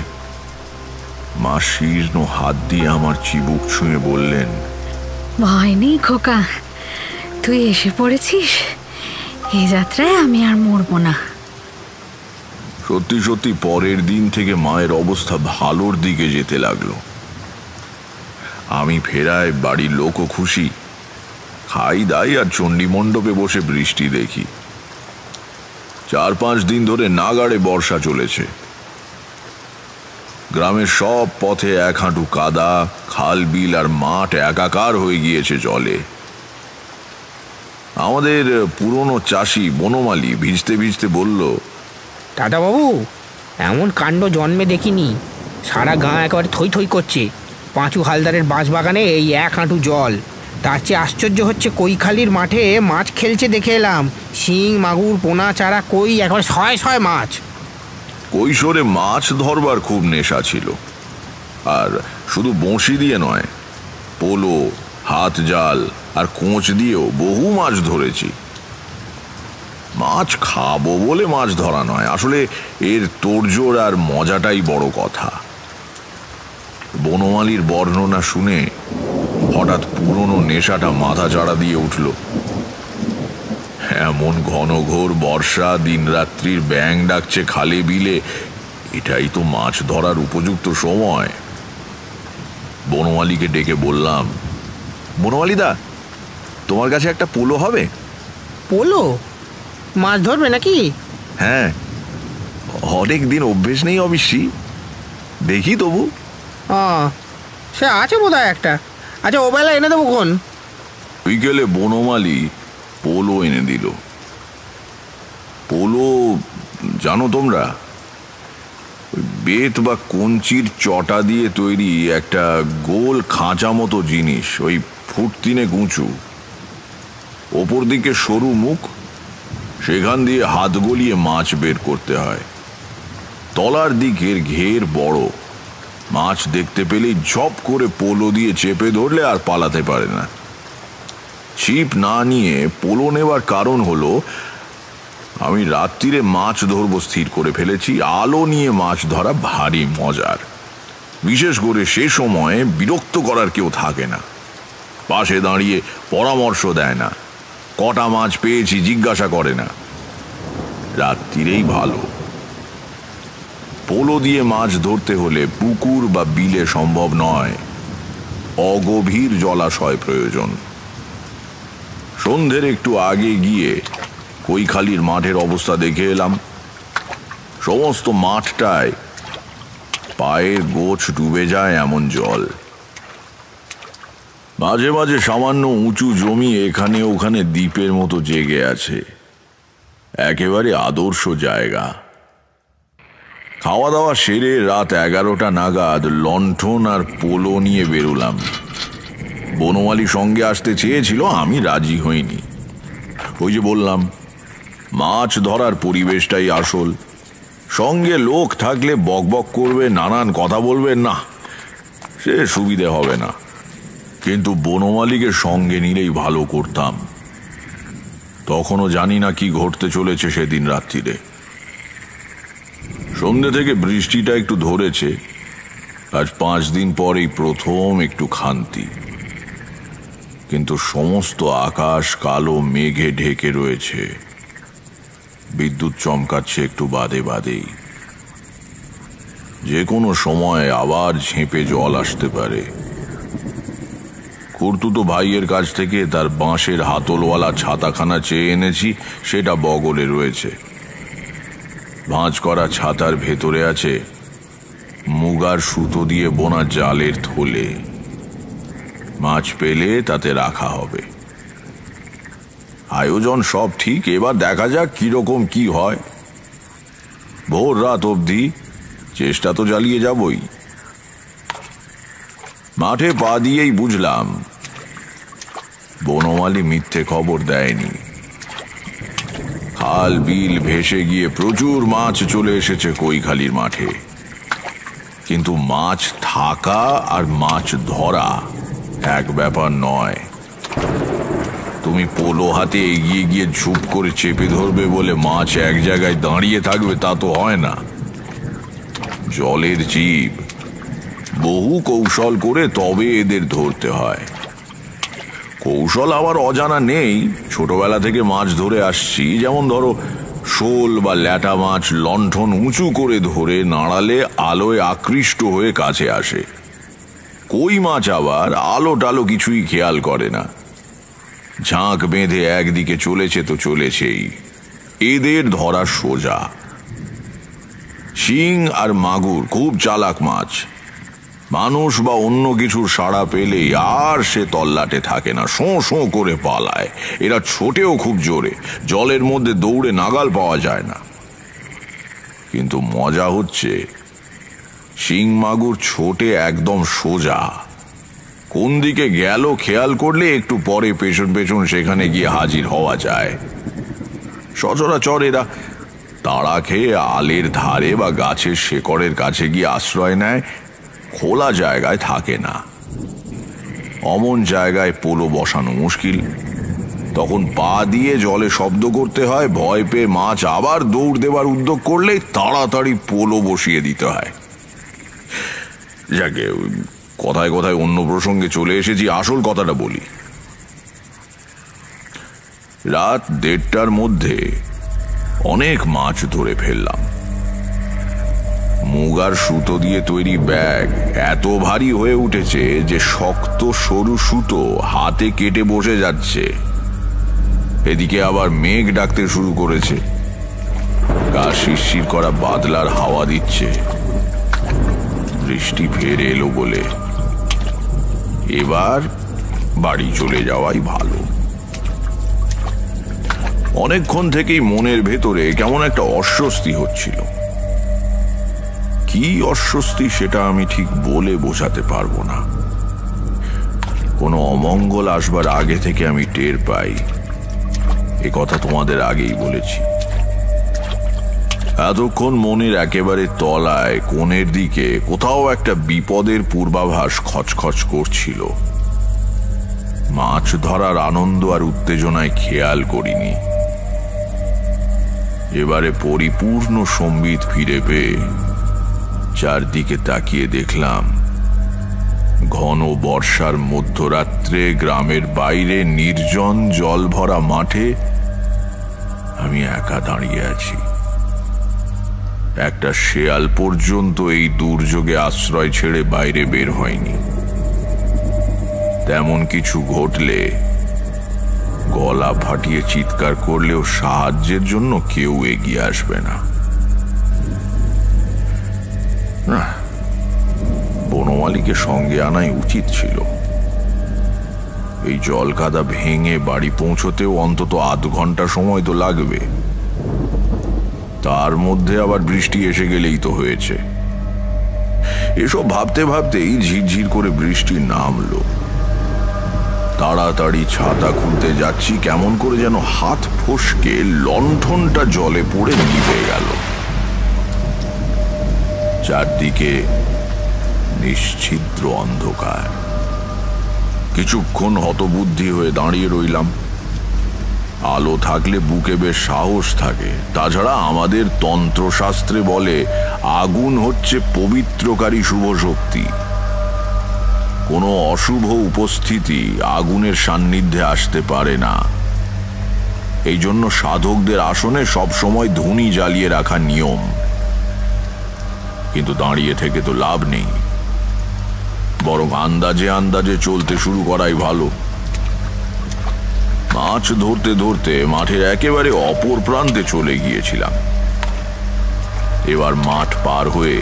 মা শীর্ণ হাত দিয়ে আমার চিবুক ছুঁয়ে বললেন, ভয় নেই খোকা, তুই এসে পড়েছিস। এই যাত্রায় আমি আর মরবো না। সত্যি সত্যি পরের দিন থেকে মায়ের অবস্থা ভালোর দিকে যেতে লাগলো। আমি ফেরায় বাড়ির লোকও খুশি। খাই দাই আর চণ্ডী মণ্ডপে বসে বৃষ্টি দেখি। 4-5 দিন ধরে নাগাড়ে বর্ষা চলেছে। গ্রামের সব পথে 1 হাঁটু কাদা, খাল বিল আর মাঠ একাকার হয়ে গিয়েছে জলে। আমাদের পুরনো চাষি বনমালী ভিজতে ভিজতে বলল, দাদাবাবু, এমন কাণ্ড জন্মে দেখিনি। সারা গাঁ একেবারে থই থই করছে। পাঁচু হালদারের বাঁশবাগানে এই 1 হাঁটু জল। তার চেয়ে আশ্চর্য হচ্ছে কৈখালির মাঠে মাছ খেলছে দেখে এলাম। শিং, মাগুর, পোনা, চারা, কই, একেবারে শয়ে শয়ে মাছ। কৈশোরে মাছ ধরবার খুব নেশা ছিল। আর শুধু বঁড়শি দিয়ে নয়, পোলো, হাত জাল আর কোঁচ দিয়েও বহু মাছ ধরেছি। মাছ খাবো বলে মাছ ধরা নয়, আসলে এর তোড়জোড় আর মজাটাই বড় কথা। বনমালীর বর্ণনা শুনে হঠাৎ পুরনো নেশাটা মাথা চাড়া দিয়ে উঠল। এমন ঘনঘোর বর্ষা, দিনরাত্রির ব্যাঙ ডাকছে খালে বিলে, এটাই তো মাছ ধরার উপযুক্ত সময়। বনমালীকে ডেকে বললাম, বনমালীদা, তোমার কাছে একটা পোলো হবে? পোলো? মাছ ধরবে নাকি? হ্যাঁ, অনেক দিন অভ্যেস নেই অবশ্যই, দেখি তবু। সে আছে বোধহয় একটা। আচ্ছা, ও বেলা এনে দেবো কোন? বিকেলে বনমালী পোলো এনে দিল। পোলো জানো তোমরা, বেত বা কঞ্চির চটা দিয়ে তৈরি একটা গোল খাঁচা মতো জিনিস, ওই 3 ফুট উঁচু, ওপর দিকে সরু মুখ, সেখান দিয়ে হাত গলিয়ে মাছ বের করতে হয়। তলার দিকের ঘের বড়, মাছ দেখতে পেলেই ঝপ করে পোলো দিয়ে চেপে ধরলে আর পালাতে পারে না। ছিপ না নিয়ে পোলো নেবার কারণ হলো, আমি রাত্রিরে মাছ ধরবো স্থির করে ফেলেছি। আলো নিয়ে মাছ ধরা ভারী মজার। বিশেষ করে সে সময়ে বিরক্ত করার কেউ থাকে না, পাশে দাঁড়িয়ে পরামর্শ দেয় না, কটা মাছ পেয়েছি জিজ্ঞাসা করে না। রাত্রিরেই ভালো। পোলো দিয়ে মাছ ধরতে হলে পুকুর বা বিলে সম্ভব নয়, অগভীর জলাশয় প্রয়োজন। সন্ধ্যের একটু আগে গিয়ে কৈখালির মাঠের অবস্থা দেখে এলাম। সমস্ত মাঠটায় পায়ের গোছ ডুবে যায় এমন জল। মাঝে মাঝে সামান্য উঁচু জমি এখানে ওখানে দ্বীপের মতো জেগে আছে। একেবারে আদর্শ জায়গা। খাওয়া দাওয়া সেরে রাত 11টা নাগাদ লণ্ঠন আর পোলো নিয়ে বেরোলাম। বনমালী সঙ্গে আসতে চেয়েছিল, আমি রাজি হইনি। ওই যে বললাম, মাছ ধরার পরিবেশটাই আসল। সঙ্গে লোক থাকলে বকবক করবে, নানান কথা বলবে, না সে সুবিধে হবে না। কিন্তু বনমালীকে সঙ্গে নিলেই ভালো করতাম। তখনও জানি না কি ঘটতে চলেছে সেদিন রাত্রিরে। সন্ধ্যে থেকে বৃষ্টিটা একটু ধরেছে। আজ 5 দিন পরেই প্রথম একটু শান্তি। কিন্তু সমস্ত আকাশ কালো মেঘে ঢেকে রয়েছে। বিদ্যুৎ চমকাচ্ছে একটু বাদে বাদেই। যে কোনো সময় আবার ঝেঁপে জল আসতে পারে। খুড়তুতো ভাইয়ের কাছ থেকে তার বাঁশের হাতলওয়ালা ছাতাখানা চেয়ে এনেছি, সেটা বগলে রয়েছে। ভাঁজ করা ছাতার ভেতরে আছে মুগার সুতো দিয়ে বোনা জালের থলে। মাছ পেলে তাতে রাখা হবে। আয়োজন সব ঠিক, এবার দেখা যাক কিরকম কি হয়। ভোর রাত অবধি চেষ্টা তো চালিয়ে যাবই। মাঠে পা দিয়েই বুঝলাম বনমালী মিথ্যে খবর দেয়নি। খাল বিল ভেসে গিয়ে প্রচুর মাছ চলে এসেছে কৈখালির মাঠে। কিন্তু মাছ থাকা আর মাছ ধরা এক ব্যাপার নয়। তুমি পোলো হাতে এগিয়ে গিয়ে ঝুপ করে চেপে ধরবে বলে মাছ এক জায়গায় দাঁড়িয়ে থাকবে তা তো হয় না। জলের জীব, বহু কৌশল করে তবে এদের ধরতে হয়। কৌশল আবার অজানা নেই, ছোটবেলা থেকে মাছ ধরে আসছি। যেমন ধরো, শোল বা ল্যাটা মাছ লণ্ঠন উঁচু করে ধরে নাড়ালে আলোয় আকৃষ্ট হয়ে কাছে আসে। কই মাছ আবার আলো টালো কিছুই খেয়াল করে না। ঝাঁক বেঁধে একদিকে চলেছে তো চলেছেই। এদের ধরা সোজা। শিং আর মাগুর খুব চালাক মাছ। মানুষ বা অন্য কিছুর সাড়া পেলেই আর সে তল্লাটে থাকে না, শোঁ শোঁ করে পালায়। এরা ছোটেও খুব জোরে, জলের মধ্যে দৌড়ে নাগাল পাওয়া যায় না। কিন্তু মজা হচ্ছে, শিং মাগুর ছোটে একদম সোজা। কোন দিকে গেল খেয়াল করলে একটু পরে পেছন পেছন সেখানে গিয়ে হাজির হওয়া যায়। সচরাচর এরা তাড়া খেয়ে আলের ধারে বা গাছের শেকড়ের কাছে গিয়ে আশ্রয় নেয়, খোলা জায়গায় থাকে না। অমন জায়গায় পোলো বসানো মুশকিল। তখন পা দিয়ে জলে শব্দ করতে হয়, ভয় পেয়ে মাছ আবার দৌড় দেবার উদ্যোগ করলে তাড়াতাড়ি পোলো বসিয়ে দিতে হয়। যাকে কথায় কথায় অন্য প্রসঙ্গে চলে এসেছি, আসল কথাটা বলি। রাত 1:30টার মধ্যে অনেক মাছ ধরে ফেললাম। মুগার সুতো দিয়ে তৈরি ব্যাগ এত ভারী হয়ে উঠেছে যে শক্ত সরু সুতো হাতে কেটে বসে যাচ্ছে। এদিকে আবার মেঘ ডাকতে শুরু করেছে। গা শিরশির করা বাদলার হাওয়া দিচ্ছে। বৃষ্টি ফের এলো বলে এবার বাড়ি চলে যাওয়াই ভালো। অনেকক্ষণ থেকেই মনের ভেতরে কেমন একটা অস্বস্তি হচ্ছিল। কি অস্বস্তি সেটা আমি ঠিক বলে বোঝাতে পারবো না। কোনো অমঙ্গল আসবার আগে থেকে আমি টের পাই। এ কথা তোমাদের আগেই বলেছি। এতক্ষণ মনের একেবারে তলায় কোণের দিকে কোথাও একটা বিপদের পূর্বাভাস খচখচ করছিল। মাছ ধরার আনন্দ আর উত্তেজনায় খেয়াল করিনি। এবারে পরিপূর্ণ সম্বিত ফিরে পেয়ে চারদিকে তাকিয়ে দেখলাম ঘন বর্ষার মধ্যরাত্রে গ্রামের বাইরে নির্জন জল ভরা মাঠে আমি একা দাঁড়িয়ে আছি। একটা শেয়াল পর্যন্ত এই দুর্যোগে আশ্রয় ছেড়ে বাইরে বের হয়নি। তেমন কিছু ঘটলে গলা ফাটিয়ে চিৎকার করলেও সাহায্যের জন্য কেউ এগিয়ে আসবে না। বনমালীকে সঙ্গে আনাই উচিত ছিল। এই জল কাদা ভেঙে বাড়ি পৌঁছতেও অন্তত আধ ঘন্টা সময় তো লাগবে। তার মধ্যে আবার বৃষ্টি এসে গেলেই তো হয়েছে। এসব ভাবতে ভাবতেই ঝিরঝির করে বৃষ্টি নামলো। তাড়াতাড়ি ছাতা খুলতে যাচ্ছি, কেমন করে যেন হাত ফসকে লণ্ঠনটা জলে পড়ে নিভে গেল। চারদিকে নিশ্ছিদ্র অন্ধকার। কিছুক্ষণ হতবুদ্ধি হয়ে দাঁড়িয়ে রইলাম। আলো থাকলে বুকে বেশ সাহস থাকে। তাছাড়া আমাদের তন্ত্রশাস্ত্রে বলে আগুন হচ্ছে পবিত্রকারী শুভ শক্তি। কোনো অশুভ উপস্থিতি আগুনের সান্নিধ্যে আসতে পারে না। এই জন্য সাধকদের আসনে সবসময় ধুনি জ্বালিয়ে রাখা নিয়ম। কিন্তু দাঁড়িয়ে থেকে তো লাভ নেই, বরং আন্দাজে আন্দাজে চলতে শুরু করাই ভালো। মাছ ধরতে ধরতে মাঠের একেবারে অপর প্রান্তে চলে গিয়েছিলাম। এবার মাঠ পার হয়ে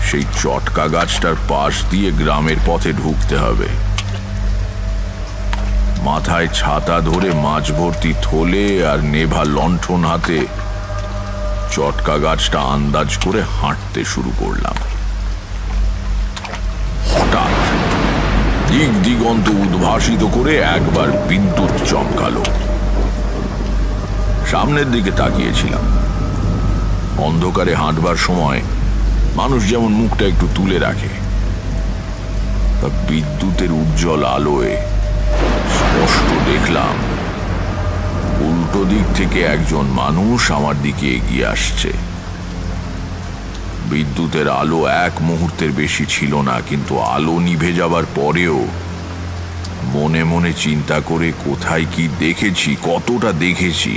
সেই চটকা গাছটার পাশ দিয়ে গ্রামের পথে ঢুকতে হবে। মাথায় ছাতা ধরে মাছ ভর্তি থলে আর নেভা লণ্ঠন হাতে চটকা গাছটা আন্দাজ করে হাঁটতে শুরু করলাম। হঠাৎ দিক দিগন্ত উদ্ভাসিত করে একবার বিদ্যুৎ চমকালো। সামনের দিকে তাকিয়েছিলাম। অন্ধকারে হাঁটবার সময় মানুষ যেমন মুখটা একটু তুলে রাখে, তা বিদ্যুতের উজ্জ্বল আলোয় স্পষ্ট দেখলাম উল্টো দিক থেকে একজন মানুষ আমার দিকে এগিয়ে আসছে। বিদ্যুতের আলো এক মুহূর্তের বেশি ছিল না, কিন্তু আলো নিভে যাবার পরেও মনে মনে চিন্তা করে কোথায় কি দেখেছি, কতটা দেখেছি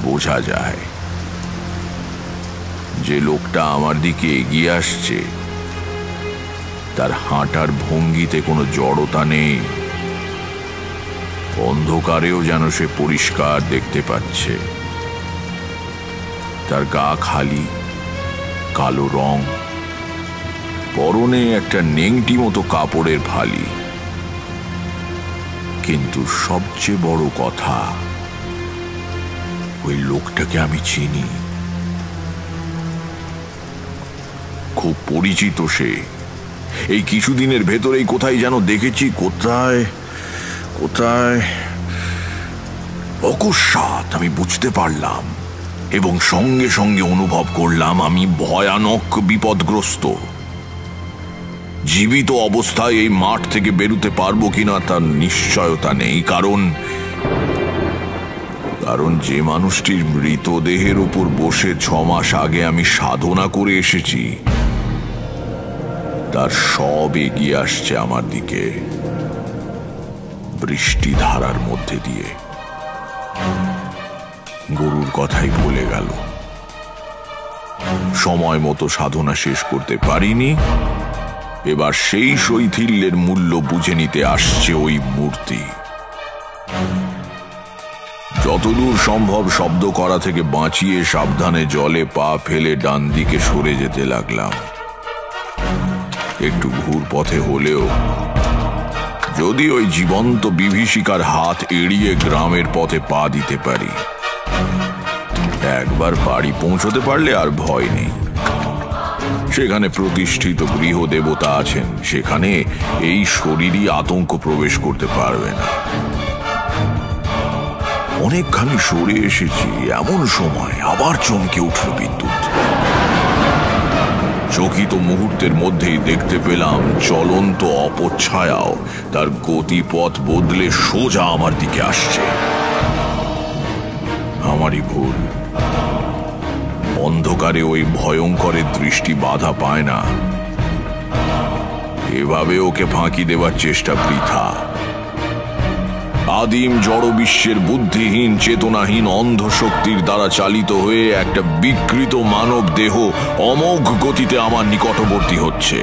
বোঝা যায়। যে লোকটা আমার দিকে এগিয়ে আসছে তার হাঁটার ভঙ্গিতে কোনো জড়তা নেই। অন্ধকারেও যেন সে পরিষ্কার দেখতে পাচ্ছে। তার গা খালি, কালো রং, পরনে একটা নেংটি মতো কাপড়ের ফালি। কিন্তু সবচেয়ে বড় কথা, ওই লোকটাকে আমি চিনি। খুব পরিচিত সে। এই কিছুদিনের ভেতরেই কোথায় যেন দেখেছি। কোথায় কোথায় অকস্মাৎ আমি বুঝতে পারলাম এবং সঙ্গে সঙ্গে অনুভব করলাম আমি ভয়ানক বিপদগ্রস্ত। জীবিত অবস্থায় এই মাঠ থেকে বেরোতে পারবো কিনা তার নিশ্চয়তা নেই। কারণ যে মানুষটির মৃতদেহের উপর বসে 6 মাস আগে আমি সাধনা করে এসেছি, তার সব এগিয়ে আসছে আমার দিকে বৃষ্টি ধারার মধ্যে দিয়ে। গরুর কথাই ভুলে গেল। সময় মতো সাধনা শেষ করতে পারিনি। এবার সেই শৈথিল্যের মূল্য বুঝে নিতে আসছে ওই মূর্তি। যতদূর সম্ভব শব্দ করা থেকে বাঁচিয়ে সাবধানে জলে পা ফেলে ডান দিকে সরে যেতে লাগলাম। একটু ঘুর পথে হলেও যদি ওই জীবন্ত বিভীষিকার হাত এড়িয়ে গ্রামের পথে পা দিতে পারি, একবার বাড়ি পৌঁছতে পারলে আর ভয় নেই। সেখানে প্রতিষ্ঠিত গৃহদেবতা আছেন, সেখানে এই শরীরই আতঙ্ক প্রবেশ করতে পারবে না। অনেকখানি সরে এসেছি, এমন সময় আবার চমকে উঠল বিদ্যুৎ। চকিত মুহূর্তের মধ্যেই দেখতে পেলাম চলন্ত অপচ্ছায়াও তার গতিপথ বদলে সোজা আমার দিকে আসছে। আমারই ভুল। অন্ধকারে ওই ভয়ঙ্করের দৃষ্টি বাধা পায় না। এভাবে ওকে ফাঁকি দেওয়ার চেষ্টা বৃথা। আদিম জড় বিশ্বের বুদ্ধিহীন চেতনাহীন অন্ধ শক্তির দ্বারা চালিত হয়ে একটা বিকৃত মানব দেহ অমোঘ গতিতে আমার নিকটবর্তী হচ্ছে।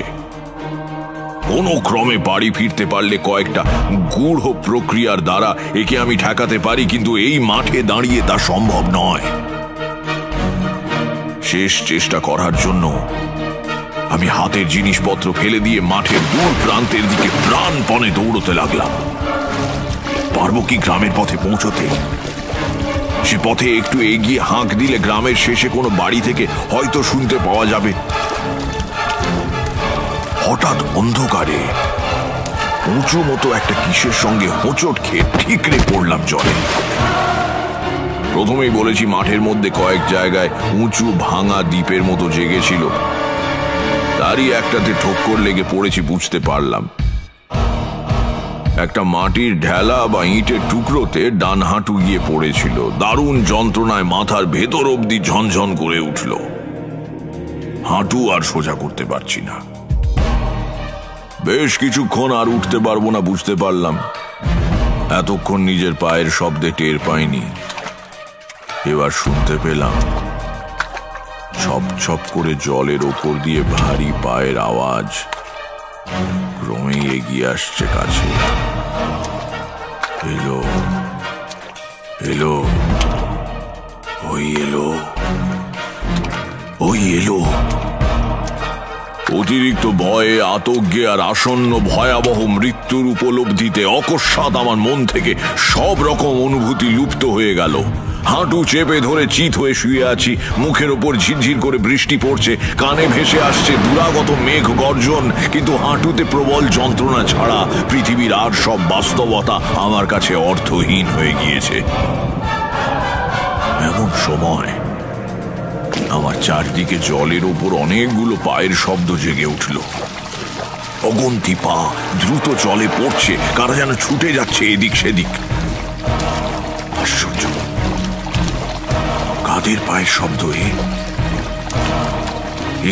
কোনো ক্রমে বাড়ি ফিরতে পারলে কয়েকটা গূঢ় প্রক্রিয়ার দ্বারা একে আমি ঠেকাতে পারি, কিন্তু এই মাঠে দাঁড়িয়ে তা সম্ভব নয়। শেষ চেষ্টা করার জন্য আমি হাতের জিনিসপত্র ফেলে দিয়ে মাঠের দূর প্রান্তের দিকে প্রাণপণে দৌড়তে লাগলাম। পারবো কি গ্রামের পথে পৌঁছতে? সে পথে একটু এগিয়ে হাঁক দিলে গ্রামের শেষে কোনো বাড়ি থেকে হয়তো শুনতে পাওয়া যাবে। হঠাৎ অন্ধকারে উঁচু মতো একটা কিসের সঙ্গে হোঁচট খেয়ে ঠিকরে পড়লাম জলে। প্রথমেই বলেছি, মাঠের মধ্যে কয়েক জায়গায় উঁচু ভাঙা দ্বীপের মতো জেগেছিল। তারই একটাতে ঠোক্কর লেগে পড়েছি বুঝতে পারলাম। একটা মাটির ঢেলা বা ইটের টুকরোতে ডান হাঁটু গিয়ে পড়েছিল। দারুণ যন্ত্রণায় মাথার ভেতর অবধি ঝনঝন করে উঠল। হাঁটু আর সোজা করতে পারছি না। বেশ কিছুক্ষণ আর উঠতে পারবো না বুঝতে পারলাম। এতক্ষণ নিজের পায়ের শব্দে টের পাইনি। এবার শুনতে পেলাম ছপ ছপ করে জলের ওপর দিয়ে ভারী পায়ের আওয়াজ ক্রমেই এগিয়ে আসছে কাছে। এলো এলো ওই এলো ওই এলো। অতিরিক্ত ভয়ে আতঙ্কে আর আসন্ন ভয়াবহ মৃত্যুর উপলব্ধিতে অকস্মাৎ আমার মন থেকে সব রকম অনুভূতি লুপ্ত হয়ে গেল। হাঁটু চেপে ধরে চিত হয়ে শুয়ে আছি। মুখের ওপর ঝিরঝির করে বৃষ্টি পড়ছে, কানে ভেসে আসছে দুরাগত মেঘ গর্জন, কিন্তু হাঁটুতে প্রবল যন্ত্রণা ছাড়া পৃথিবীর আর সব বাস্তবতা আমার কাছে অর্থহীন হয়ে গিয়েছে। এমন সময় আমার চারদিকে জলের ওপর অনেকগুলো পায়ের শব্দ জেগে উঠল। অগন্তি পা দ্রুত জলে পড়ছে, কারা যেন ছুটে যাচ্ছে এদিক সেদিক। আশ্চর্য, কাদের পায়ের শব্দ?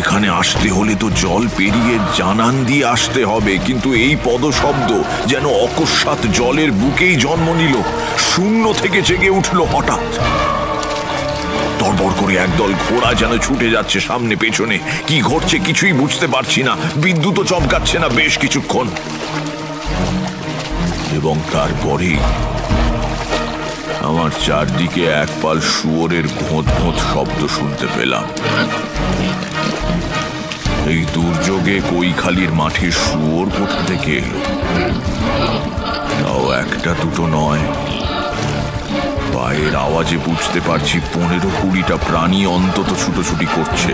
এখানে আসতে হলে তো জল পেরিয়ে জানান দিয়ে আসতে হবে, কিন্তু এই পদশব্দ যেন অকস্মাৎ জলের বুকেই জন্ম নিল। শূন্য থেকে জেগে উঠল হঠাৎ। তড়বড় করে একদল ঘোড়া যেন ছুটে যাচ্ছে সামনে পেছনে। কি ঘটছে কিছুই বুঝতে পারছি না। বিদ্যুৎও চমকাচ্ছে না বেশ কিছুক্ষণ, এবং তারপরেই আমার চারদিকে একপাল শুয়োরের ঘোঁত ঘোঁত শব্দ শুনতে পেলাম। এই দুর্যোগে কৈখালির মাঠে শুয়োর কোথা থেকে এলো? তাও একটা দুটো নয়, পায়ের আওয়াজে বুঝতে পারছি 15-20টা প্রাণী অন্তত ছুটোছুটি করছে।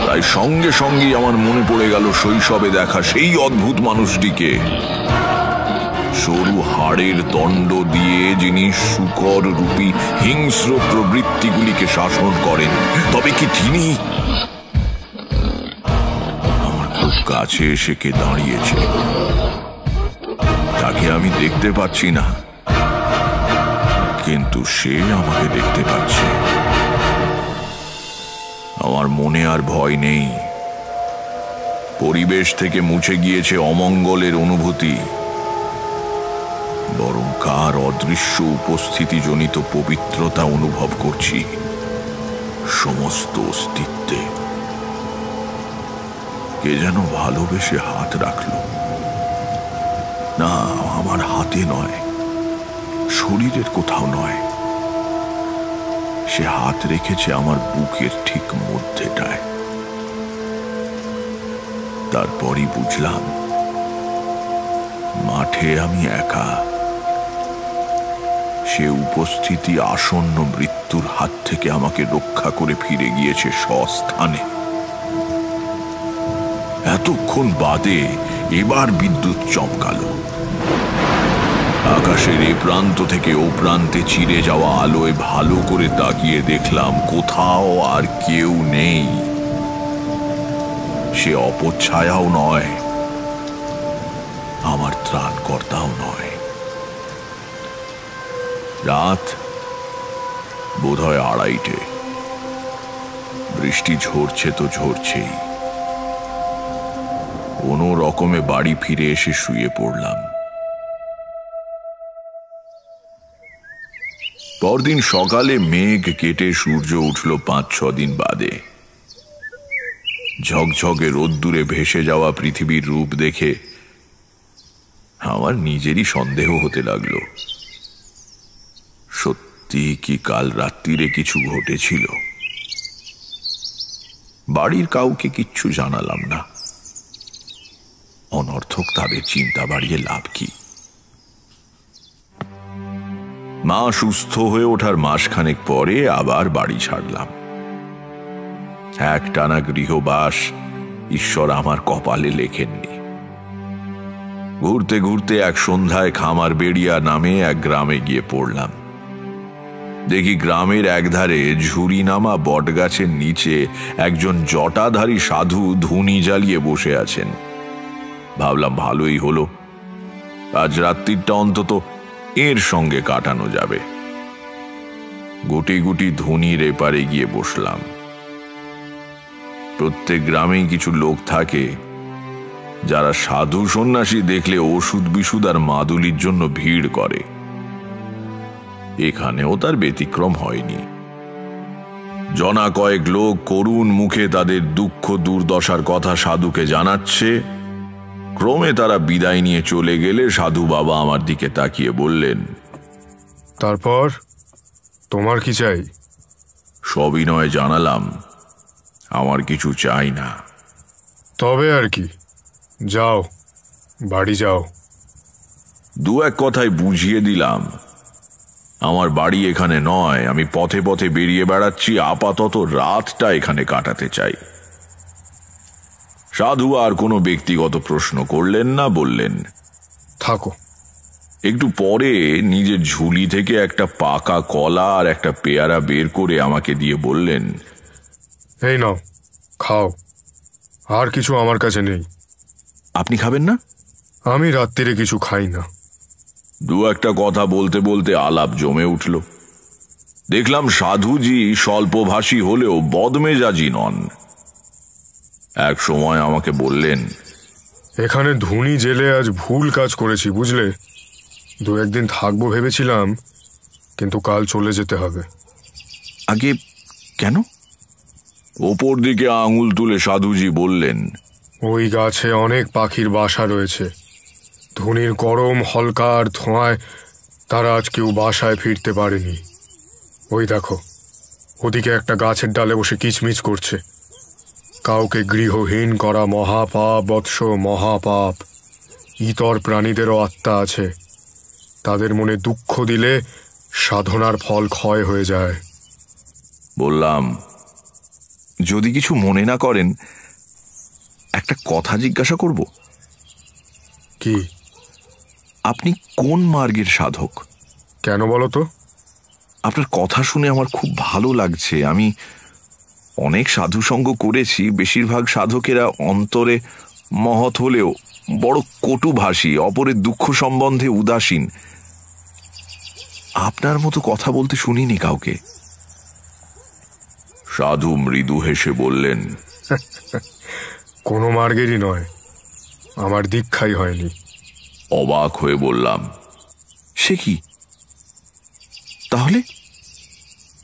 তাই সঙ্গে সঙ্গেই আমার মনে পড়ে গেল শৈশবে দেখা সেই অদ্ভুত মানুষটিকে, সরু হাড়ের দণ্ড দিয়ে যিনি শূকর রূপী হিংস্র প্রবৃত্তিগুলিকে শাসন করেন। তবে কি তিনি? আমার খুব কাছে এসে কে দাঁড়িয়েছে, তাকে আমি দেখতে পাচ্ছি না, কিন্তু সে আমাকে দেখতে পাচ্ছে। আমার মনে আর ভয় নেই। পরিবেশ থেকে মুছে গিয়েছে অমঙ্গলের অনুভূতি, বরং কার অদৃশ্য উপস্থিতিজনিত পবিত্রতা অনুভব করছি সমস্ত অস্তিত্বে। কে যেন ভালোবেসে হাত রাখল, না আমার হাতে নয়, শরীরের কোথাও নয়, সে হাত রেখেছে আমার বুকের ঠিক মধ্যেটায়। তারপরই বুঝলাম মাঠে আমি একা। সে উপস্থিতি আসন্ন মৃত্যুর হাত থেকে আমাকে রক্ষা করে ফিরে গিয়েছে স্বস্থানে। এতক্ষণ বাদে এবার বিদ্যুৎ চমকালো। আকাশের এ প্রান্ত থেকে ও প্রান্তে চিরে যাওয়া আলোয় ভালো করে তাকিয়ে দেখলাম কোথাও আর কেউ নেই। সে অপচ্ছায়াও নয়, আমার ত্রাণকর্তাও নয়। রাত বোধহয় 2:30। বৃষ্টি ঝরছে তো ঝরছেই। কোনো রকমে বাড়ি ফিরে এসে শুয়ে পড়লাম। পরদিন সকালে মেঘ কেটে সূর্য উঠল 5-6 দিন বাদে। ঝকঝকে রোদ্দুরে ভেসে যাওয়া পৃথিবীর রূপ দেখে আমার নিজেরই সন্দেহ হতে লাগলো, সত্যি কি কাল রাত্রিরে কিছু ঘটেছিল? বাড়ির কাউকে কিচ্ছু জানালাম না। অনর্থক তাদের চিন্তা বাড়িয়ে লাভ কি? মা সুস্থ হয়ে ওঠার মাসখানেক পরে আবার বাড়ি ছাড়লাম। একটানা গৃহবাস ঈশ্বর আমার কপালে লেখেননি। ঘুরতে ঘুরতে এক সন্ধ্যায় খামার বেড়িয়া নামে এক গ্রামে গিয়ে পড়লাম। দেখি গ্রামের একধারে ঝুরি নামা বটগাছের নিচে একজন জটাধারী সাধু ধুনি জ্বালিয়ে বসে আছেন। ভাবলাম ভালোই হলো, আজ রাত্রিটা অন্তত এর সঙ্গে কাটানো যাবে। গুটি গুটি ধুনির এপারে গিয়ে বসলাম। প্রত্যেক গ্রামেই কিছু লোক থাকে যারা সাধু সন্ন্যাসী দেখলে ওষুধ বিশুদ আর মাদুলির জন্য ভিড় করে। এখানেও তার ব্যতিক্রম হয়নি। জনা কয়েক লোক করুণ মুখে তাদের দুঃখ দুর্দশার কথা সাধুকে জানাচ্ছে। ক্রমে তারা বিদায় নিয়ে চলে গেলে সাধু বাবা আমার দিকে তাকিয়ে বললেন, তারপর তোমার কি চাই? সবিনয়ে জানালাম, আমার কিছু চাই না। তবে আর কি, যাও বাড়ি যাও। 2-1 কথায় বুঝিয়ে দিলাম, আমার বাড়ি এখানে নয়, আমি পথে পথে বেরিয়ে বেড়াচ্ছি, আপাতত রাতটা এখানে কাটাতে চাই। সাধু আর কোনো ব্যক্তিগত প্রশ্ন করলেন না, বললেন, থাকো। একটু পরে নিজের ঝুলি থেকে একটা পাকা কলা আর একটা পেয়ারা বের করে আমাকে দিয়ে বললেন, এই নাও খাও, আর কিছু আমার কাছে নেই। আপনি খাবেন না? আমি রাত্রিরে কিছু খাই না। 2-1 কথা বলতে বলতে আলাপ জমে উঠল। দেখলাম সাধুজি স্বল্পভাষী হলেও বদমেজাজি নন। এক সময় আমাকে বললেন, এখানে ধুনি জেলে আজ ভুল কাজ করেছি বুঝলে। 2-1 দিন থাকবো ভেবেছিলাম, কিন্তু কাল চলে যেতে হবে। আগে কেন? ওপর দিকে আঙুল তুলে সাধুজি বললেন, ওই গাছে অনেক পাখির বাসা রয়েছে। ধুনির গরম হলকার ধোঁয়ায় তারা আজ কেউ বাসায় ফিরতে পারেনি। ওই দেখো, ওদিকে একটা গাছের ডালে বসে কিচমিচ করছে। কাউকে গৃহহীন করা মহাপাপ বৎস, মহাপাপ। ইতর প্রাণীদেরও আত্মা আছে, তাদের মনে দুঃখ দিলে সাধনার ফল ক্ষয় হয়ে যায়। বললাম, যদি কিছু মনে না করেন একটা কথা জিজ্ঞাসা করব। কি? আপনি কোন মার্গের সাধক? কেন বলো তো? আপনার কথা শুনে আমার খুব ভালো লাগছে। আমি অনেক সাধু সঙ্গ করেছি, বেশিরভাগ সাধকেরা অন্তরে মহৎ হলেও বড় কটুভাষী, অপরের দুঃখ সম্বন্ধে উদাসীন। আপনার মতো কথা বলতে শুনিনি কাউকে। সাধু মৃদু হেসে বললেন, কোনো মার্গেরই নয়, আমার দীক্ষাই হয়নি। অবাক হয়ে বললাম, সে কি? তাহলে?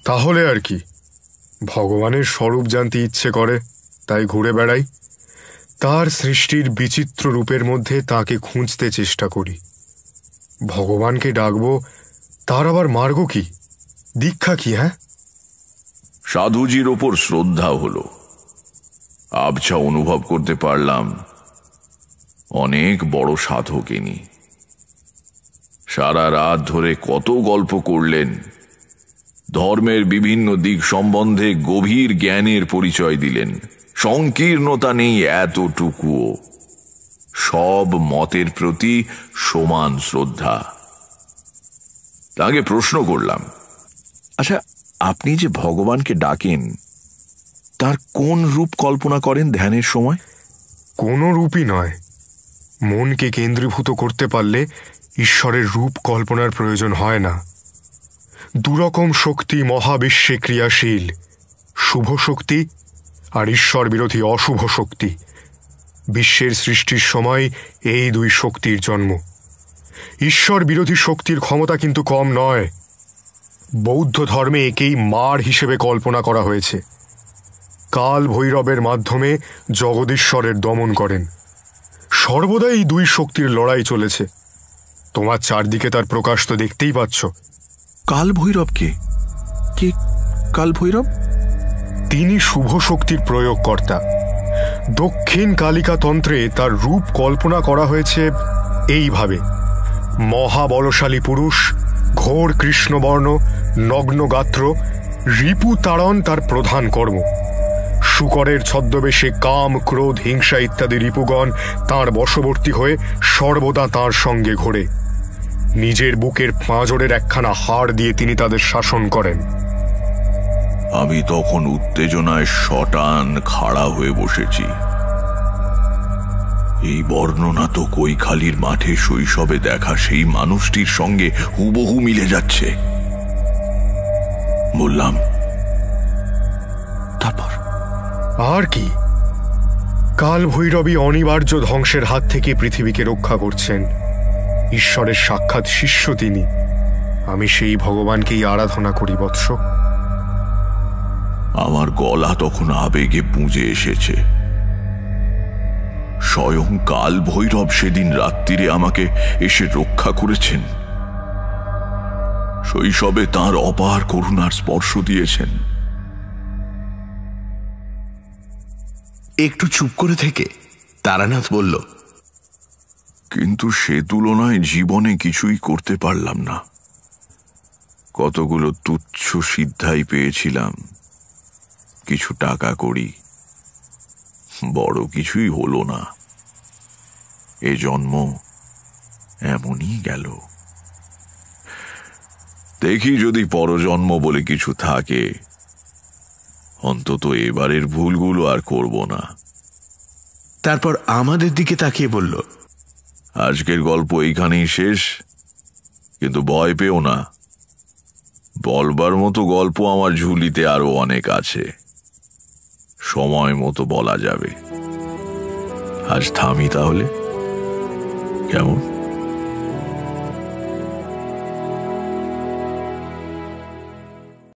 তাহলে আর কি, ভগবানের স্বরূপ জানতে ইচ্ছে করে তাই ঘুরে বেড়াই। তার সৃষ্টির বিচিত্র রূপের মধ্যে তাকে খুঁজতে চেষ্টা করি। ভগবানকে ডাকবো, তার আবার মার্গ কি, দীক্ষা কি? হ্যাঁ, সাধুজির ওপর শ্রদ্ধা হলো। আবছা অনুভব করতে পারলাম অনেক বড় সাধক ইনি। সারা রাত ধরে কত গল্প করলেন, ধর্মের বিভিন্ন দিক সম্বন্ধে গভীর জ্ঞানের পরিচয় দিলেন। সংকীর্ণতা নেই এতটুকুও, সব মতের প্রতি সমান শ্রদ্ধা। তাকে প্রশ্ন করলাম, আচ্ছা, আপনি যে ভগবানকে ডাকেন তার কোন রূপ কল্পনা করেন ধ্যানের সময়? কোনো রূপই নয়। মনকে কেন্দ্রীভূত করতে পারলে ঈশ্বরের রূপ কল্পনার প্রয়োজন হয় না। দুরকম শক্তি মহাবিশ্বে ক্রিয়াশীল, শুভ শক্তি আর ঈশ্বর বিরোধী অশুভ শক্তি। বিশ্বের সৃষ্টির সময় এই দুই শক্তির জন্ম। ঈশ্বর বিরোধী শক্তির ক্ষমতা কিন্তু কম নয়। বৌদ্ধ ধর্মে একেই মার হিসেবে কল্পনা করা হয়েছে। কাল ভৈরবের মাধ্যমে জগদীশ্বরের দমন করেন। সর্বদা এই দুই শক্তির লড়াই চলেছে। তোমার চারদিকে তার প্রকাশ তো দেখতেই পাচ্ছ। কাল ভৈরবকে কে? কাল ভৈরব তিনি শুভ শক্তির প্রয়োগকর্তা। দক্ষিণ কালিকা তন্ত্রে তার রূপ কল্পনা করা হয়েছে এইভাবে: মহাবলশালী পুরুষ, ঘোর কৃষ্ণবর্ণ, নগ্ন গাত্র, রিপু তাড়ন তার প্রধান কর্ম। শূকরের ছদ্মবেশে কাম, ক্রোধ, হিংসা ইত্যাদি রিপুগণ তাঁর বশবর্তী হয়ে সর্বদা তাঁর সঙ্গে ঘোরে। নিজের বুকের পাঁজরের একখানা হাড় দিয়ে তিনি তাদের শাসন করেন। আমি তখন উত্তেজনায় শটান খাড়া হয়ে বসেছি। এই বর্ণনা তো কৈখালির মাঠে শৈশবে দেখা সেই মানুষটির সঙ্গে হুবহু মিলে যাচ্ছে। বললাম, তারপর? আর কি, কাল ভৈরবী অনিবার্য ধ্বংসের হাত থেকে পৃথিবীকে রক্ষা করছেন। ঈশ্বরের সাক্ষাৎ শিষ্য তিনি। আমি সেই ভগবানকেই আরাধনা করি বৎস। আমার গলা তখন আবেগে পুঁজে এসেছে। স্বয়ং কাল ভৈরব সেদিন রাত্রিরে আমাকে এসে রক্ষা করেছেন। শৈশবে তাঁর অপার করুণার স্পর্শ দিয়েছেন। একটু চুপ করে থেকে তারানাথ বলল, কিন্তু সে তুলনায় জীবনে কিছুই করতে পারলাম না। কতগুলো তুচ্ছ সিদ্ধাই পেয়েছিলাম, কিছু টাকা করি, বড় কিছুই হলো না। এ জন্ম এমনই গেল। দেখি যদি পরজন্ম বলে কিছু থাকে, অন্তত এবারের ভুলগুলো আর করব না। তারপর আমাদের দিকে তাকিয়ে বলল, আজকের গল্প এইখানেই শেষ, কিন্তু ভয় পেও না, বলবার মতো গল্প আমার ঝুলিতে আরো অনেক আছে, সময় মতো বলা যাবে। আজ থামি তাহলে, কেমন?